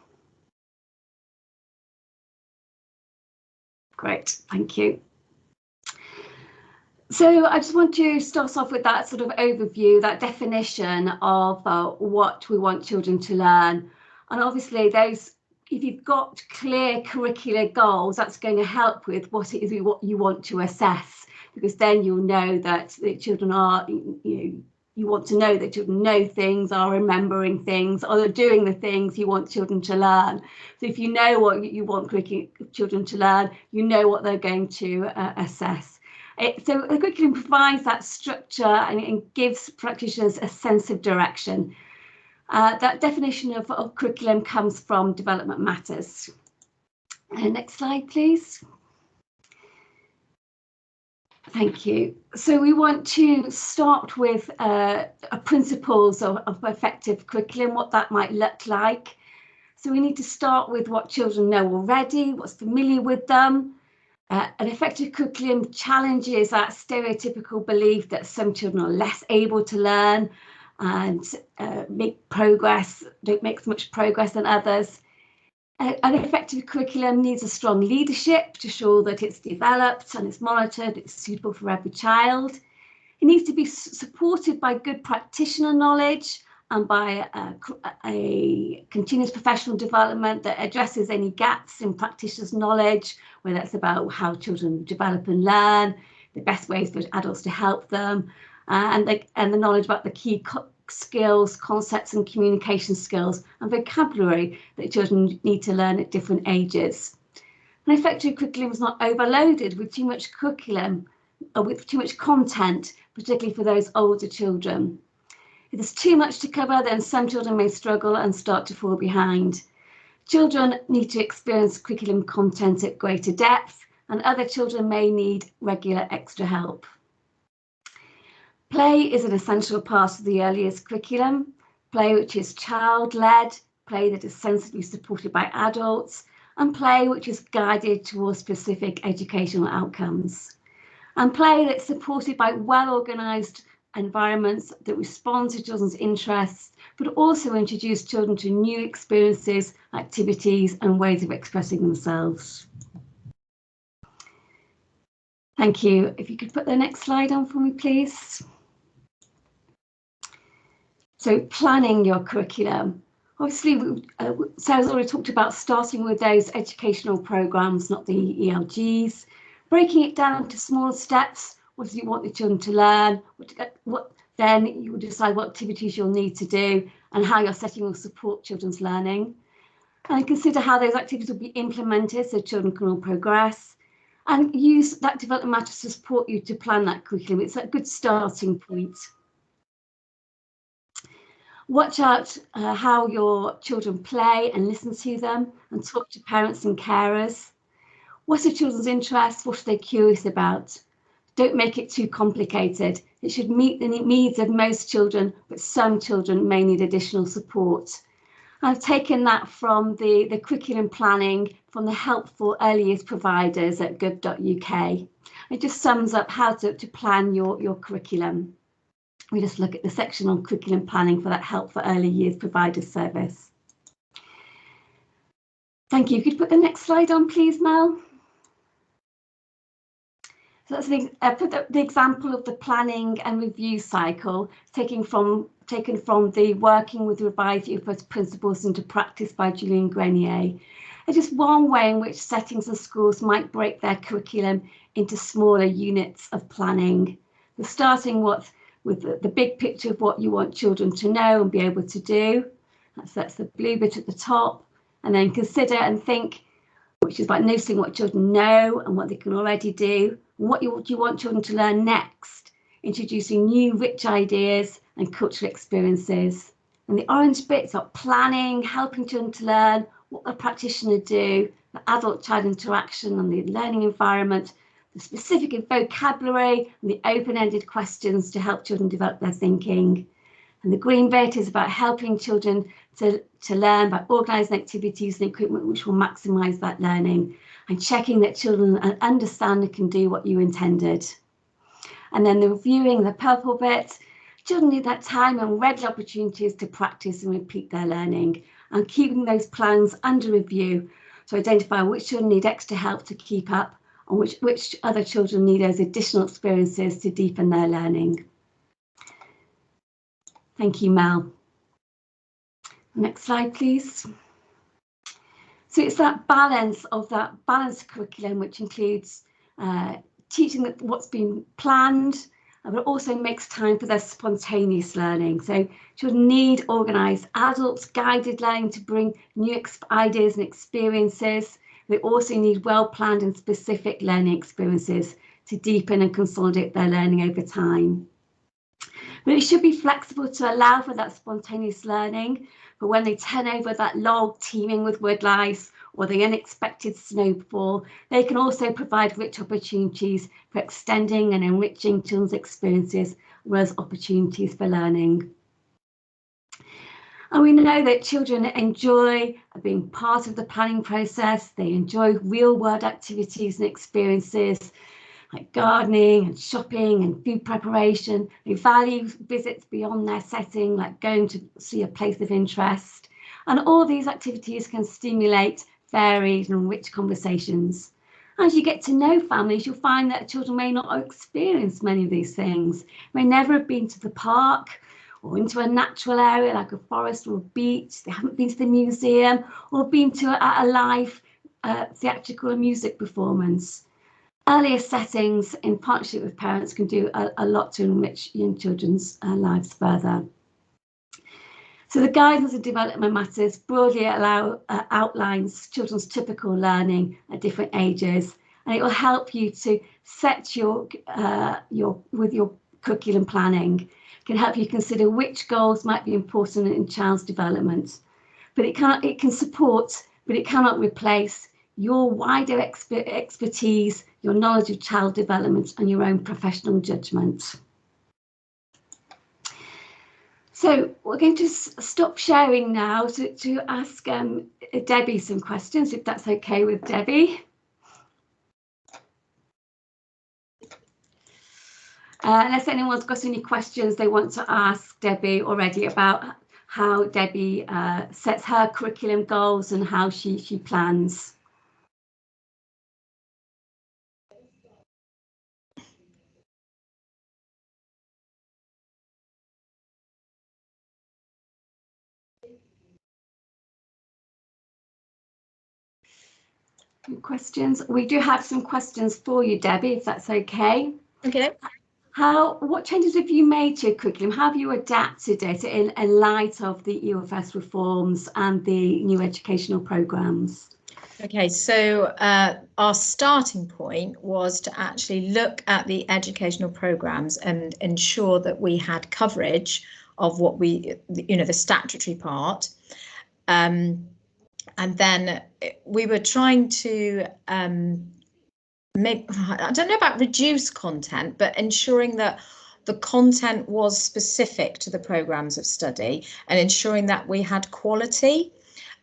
Great, thank you. So I just want to start off with that sort of overview, that definition of what we want children to learn. And obviously those, if you've got clear curricular goals, that's going to help with what it is what you want to assess, because then you'll know that the children are, you want to know that children know things, are remembering things, or they're doing the things you want children to learn. So if you know what you want children to learn, you know what they're going to assess. So the curriculum provides that structure and gives practitioners a sense of direction. That definition of curriculum comes from Development Matters. Next slide, please. Thank you. So we want to start with principles of effective curriculum, what that might look like. So we need to start with what children know already, what's familiar with them. An effective curriculum challenges that stereotypical belief that some children are less able to learn and don't make as much progress than others. An effective curriculum needs a strong leadership to ensure that it's developed and it's monitored, it's suitable for every child. It needs to be supported by good practitioner knowledge and by a continuous professional development that addresses any gaps in practitioners' knowledge, whether that's about how children develop and learn, the best ways for adults to help them, and the knowledge about the key skills, concepts and communication skills and vocabulary that children need to learn at different ages. An effective curriculum is not overloaded with too much curriculum or with too much content, particularly for those older children. If there's too much to cover, then some children may struggle and start to fall behind. Children need to experience curriculum content at greater depth, and other children may need regular extra help. Play is an essential part of the early years curriculum, play which is child-led, play that is sensibly supported by adults, and play which is guided towards specific educational outcomes. And play that's supported by well-organised environments that respond to children's interests, but also introduce children to new experiences, activities and ways of expressing themselves. Thank you. If you could put the next slide on for me, please. So planning your curriculum. Obviously, Sarah's already talked about starting with those educational programmes, not the ELGs, breaking it down into smaller steps. What do you want the children to learn? Then you will decide what activities you'll need to do and how your setting will support children's learning. And consider how those activities will be implemented so children can all progress. And use that development matters to support you to plan that curriculum. It's a good starting point. Watch out how your children play and listen to them and talk to parents and carers. What are children's interests? What are they curious about? Don't make it too complicated. It should meet the needs of most children, but some children may need additional support. I've taken that from the curriculum planning from the helpful early years providers at gov.uk. It just sums up how to plan your curriculum. We just look at the section on curriculum planning for that help for early years providers service. Thank you. Could you put the next slide on, please, Mel? So that's the example of the planning and review cycle taken from the Working with Revised EYFS Principles into Practice by Julian Grenier. It's just one way in which settings and schools might break their curriculum into smaller units of planning. So starting with the big picture of what you want children to know and be able to do. That's the blue bit at the top. And then consider and think, which is about noticing what children know and what they can already do. What you want children to learn next, introducing new rich ideas and cultural experiences. And the orange bits are planning, helping children to learn, what the practitioner do, the adult-child interaction and the learning environment, the specific vocabulary and the open-ended questions to help children develop their thinking. And the green bit is about helping children to learn by organising activities and equipment which will maximise that learning, and checking that children understand and can do what you intended. And then the reviewing, the purple bit, children need that time and regular opportunities to practice and repeat their learning, and keeping those plans under review to identify which children need extra help to keep up and which other children need those additional experiences to deepen their learning. Thank you, Mel. Next slide, please. So it's that balanced curriculum, which includes teaching what's been planned, but also makes time for their spontaneous learning. So children need organised adults, guided learning to bring new ideas and experiences. They also need well-planned and specific learning experiences to deepen and consolidate their learning over time. But it should be flexible to allow for that spontaneous learning. But when they turn over that log teeming with wood lice or the unexpected snowfall, they can also provide rich opportunities for extending and enriching children's experiences, as well as opportunities for learning. And we know that children enjoy being part of the planning process. They enjoy real-world activities and experiences like gardening and shopping and food preparation. They value visits beyond their setting, like going to see a place of interest. And all these activities can stimulate varied and rich conversations. As you get to know families, you'll find that children may not have experienced many of these things, may never have been to the park or into a natural area like a forest or a beach. They haven't been to the museum or been to a live theatrical music performance. Earlier settings in partnership with parents can do a lot to enrich young children's lives further. So the guidance of development matters broadly outlines children's typical learning at different ages, and it will help you to set your curriculum planning. It can help you consider which goals might be important in child's development. But it can support, but it cannot replace your wider expertise, your knowledge of child development, and your own professional judgment. So we're going to stop sharing now to ask Debbie some questions, if that's okay with Debbie. Unless anyone's got any questions they want to ask Debbie already about how Debbie sets her curriculum goals and how she plans. Questions? We do have some questions for you, Debbie, if that's okay. Okay. What changes have you made to your curriculum? How have you adapted it in light of the EYFS reforms and the new educational programmes? Okay, so our starting point was to actually look at the educational programmes and ensure that we had coverage of what the statutory part. And then we were trying to I don't know about reduce content, but ensuring that the content was specific to the programmes of study and ensuring that we had quality.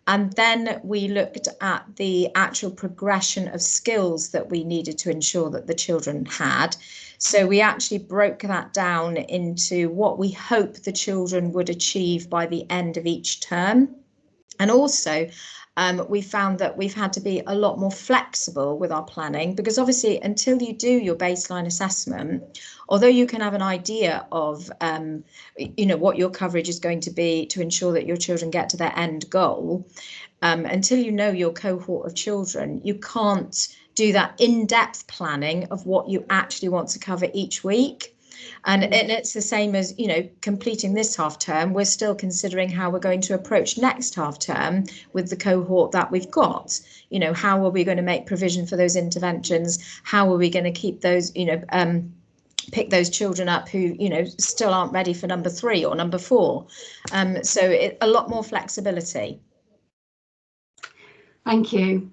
And then we looked at the actual progression of skills that we needed to ensure that the children had. So we actually broke that down into what we hope the children would achieve by the end of each term. And also, we found that we've had to be a lot more flexible with our planning, because obviously until you do your baseline assessment, although you can have an idea of what your coverage is going to be to ensure that your children get to their end goal, until you know your cohort of children, you can't do that in-depth planning of what you actually want to cover each week. And it's the same as, completing this half term. We're still considering how we're going to approach next half term with the cohort that we've got. How are we going to make provision for those interventions? How are we going to keep those, pick those children up who, still aren't ready for number 3 or number 4? So a lot more flexibility. Thank you.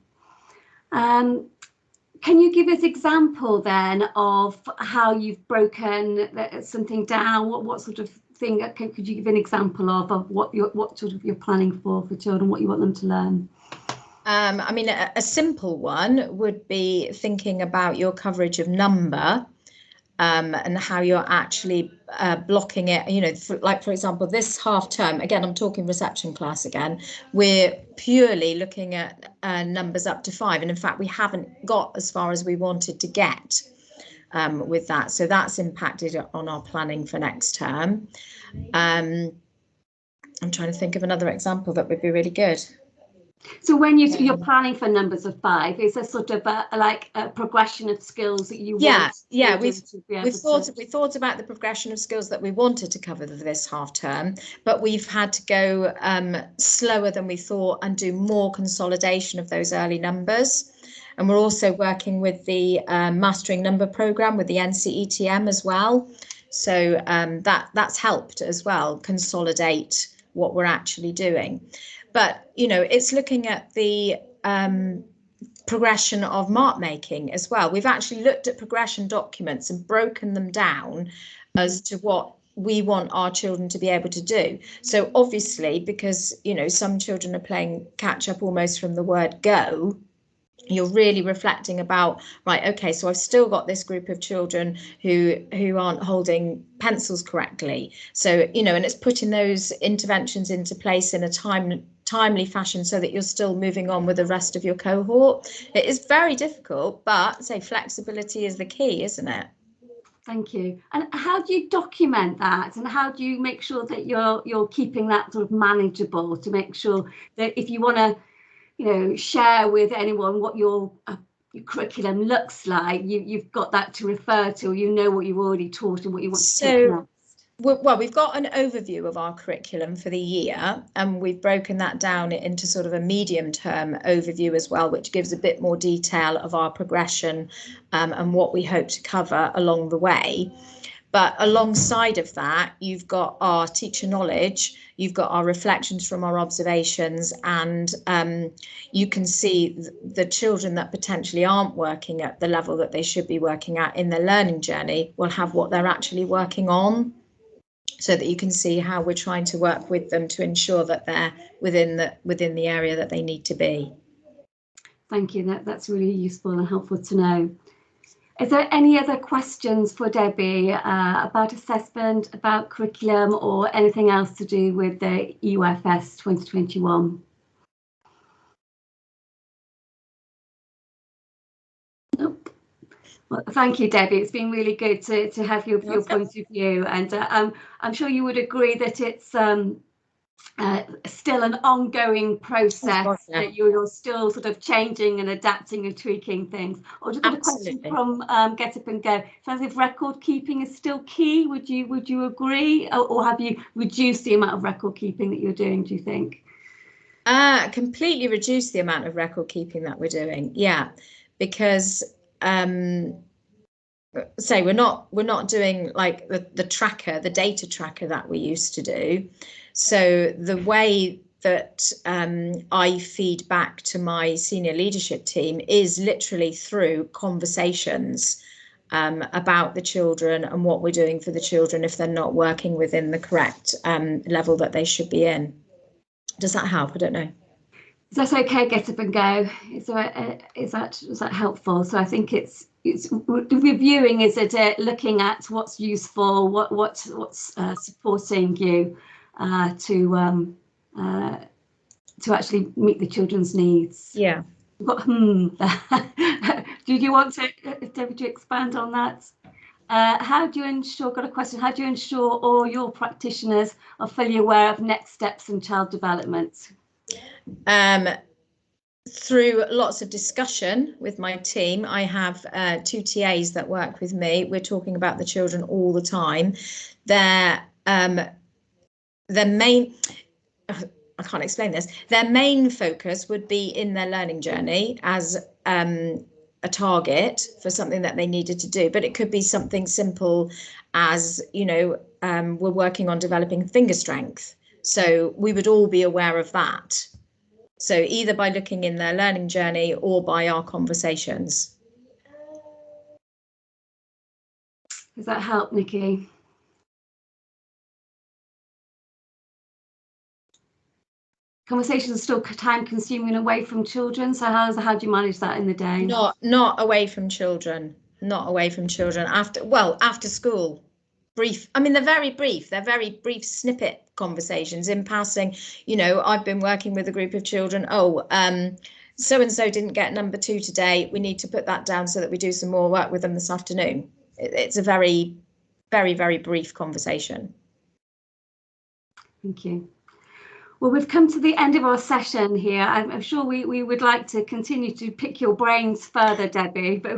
Can you give us an example then of how you've broken something down? What sort of thing could you give an example of what sort of you're planning for children, what you want them to learn? I mean, a simple one would be thinking about your coverage of number and how you're actually blocking it. You know, like for example, this half term, again, I'm talking reception class again, we're purely looking at numbers up to 5. And in fact, we haven't got as far as we wanted to get with that. So that's impacted on our planning for next term. I'm trying to think of another example that would be really good. So when you're planning for numbers of 5, is there sort of like a progression of skills that you want? Yeah, we thought about the progression of skills that we wanted to cover this half term, but we've had to go slower than we thought and do more consolidation of those early numbers. And we're also working with the Mastering Number programme with the NCETM as well. So that's helped as well consolidate what we're actually doing. But, you know, it's looking at the progression of mark making as well. We've actually looked at progression documents and broken them down as to what we want our children to be able to do. So obviously, because, you know, some children are playing catch up almost from the word go, you're really reflecting about, right, okay, so I've still got this group of children who aren't holding pencils correctly. So, you know, and it's putting those interventions into place in a timely fashion so that you're still moving on with the rest of your cohort. It is very difficult, but say flexibility is the key, isn't it? Thank you. And how do you document that, and how do you make sure that you're keeping that sort of manageable, to make sure that if you want to, you know, share with anyone what your curriculum looks like, you've got that to refer to, you know what you've already taught and what you want to take next? Well, we've got an overview of our curriculum for the year, and we've broken that down into sort of a medium-term overview as well, which gives a bit more detail of our progression and what we hope to cover along the way. But alongside of that, you've got our teacher knowledge, you've got our reflections from our observations, and you can see the children that potentially aren't working at the level that they should be working at in their learning journey will have what they're actually working on, so that you can see how we're trying to work with them to ensure that they're within the area that they need to be. Thank you. That's really useful and helpful to know. Is there any other questions for Debbie about assessment, about curriculum, or anything else to do with the EYFS 2021? Nope. Well, thank you, Debbie. It's been really good to have your point of view, and I'm sure you would agree that it's still an ongoing process, that you're still sort of changing and adapting and tweaking things. Or just got a question from Get Up and Go. Sounds as if record keeping is still key. Would you agree, or have you reduced the amount of record keeping that you're doing, do you think? Completely reduced the amount of record keeping that we're doing, yeah, because say we're not doing like the tracker, the data tracker that we used to do. So the way that I feed back to my senior leadership team is literally through conversations about the children and what we're doing for the children if they're not working within the correct level that they should be in. Does that help? I don't know. Is that okay, Get Up and Go? Is that helpful? So I think it's reviewing, is it looking at what's useful, what's supporting you to actually meet the children's needs. Yeah. Do you want to, Debbie, to expand on that? How do you ensure, got a question, how do you ensure all your practitioners are fully aware of next steps in child development? Through lots of discussion with my team. I have 2 TAs that work with me. We're talking about the children all the time. Their main, I can't explain this, their main focus would be in their learning journey as a target for something that they needed to do, but it could be something simple as, you know, we're working on developing finger strength. So we would all be aware of that. So either by looking in their learning journey or by our conversations. Does that help, Nikki? Conversations are still time consuming away from children. So how do you manage that in the day? Not away from children. not away from children, after school. Brief, I mean, they're very brief snippet conversations in passing. You know, I've been working with a group of children. So and so didn't get number 2 today. We need to put that down so that we do some more work with them this afternoon. It's a very, very brief conversation. Thank you. Well, we've come to the end of our session here. I'm sure we would like to continue to pick your brains further, Debbie, but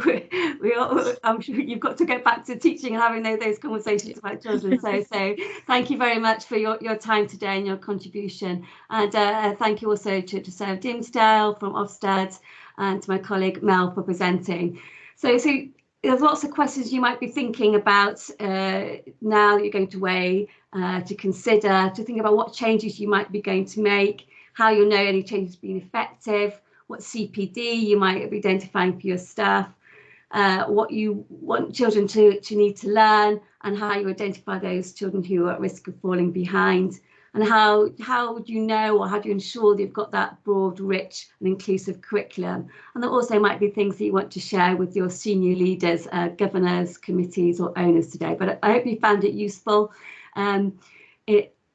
I'm sure you've got to get back to teaching and having those conversations about children. So thank you very much for your time today and your contribution. And thank you also to Sarah Dimsdale from Ofsted and to my colleague Mel for presenting. So there's lots of questions you might be thinking about now that you're going away, to consider, to think about what changes you might be going to make, how you'll know any changes have been effective, what CPD you might be identifying for your staff, what you want children to need to learn, and how you identify those children who are at risk of falling behind, and how would you know, or how do you ensure that you've got that broad, rich and inclusive curriculum. And there also might be things that you want to share with your senior leaders, governors, committees or owners today. But I hope you found it useful.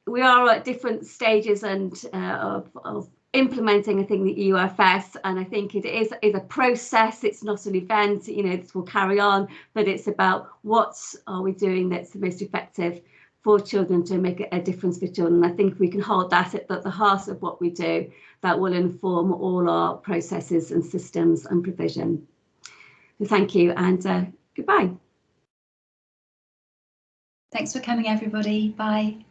We are at different stages of implementing, I think, the EYFS, and I think it is a process. It's not an event, you know, this will carry on, but it's about what are we doing that's the most effective for children to make a difference for children. I think we can hold that at the heart of what we do. That will inform all our processes and systems and provision. So thank you and goodbye. Thanks for coming, everybody. Bye.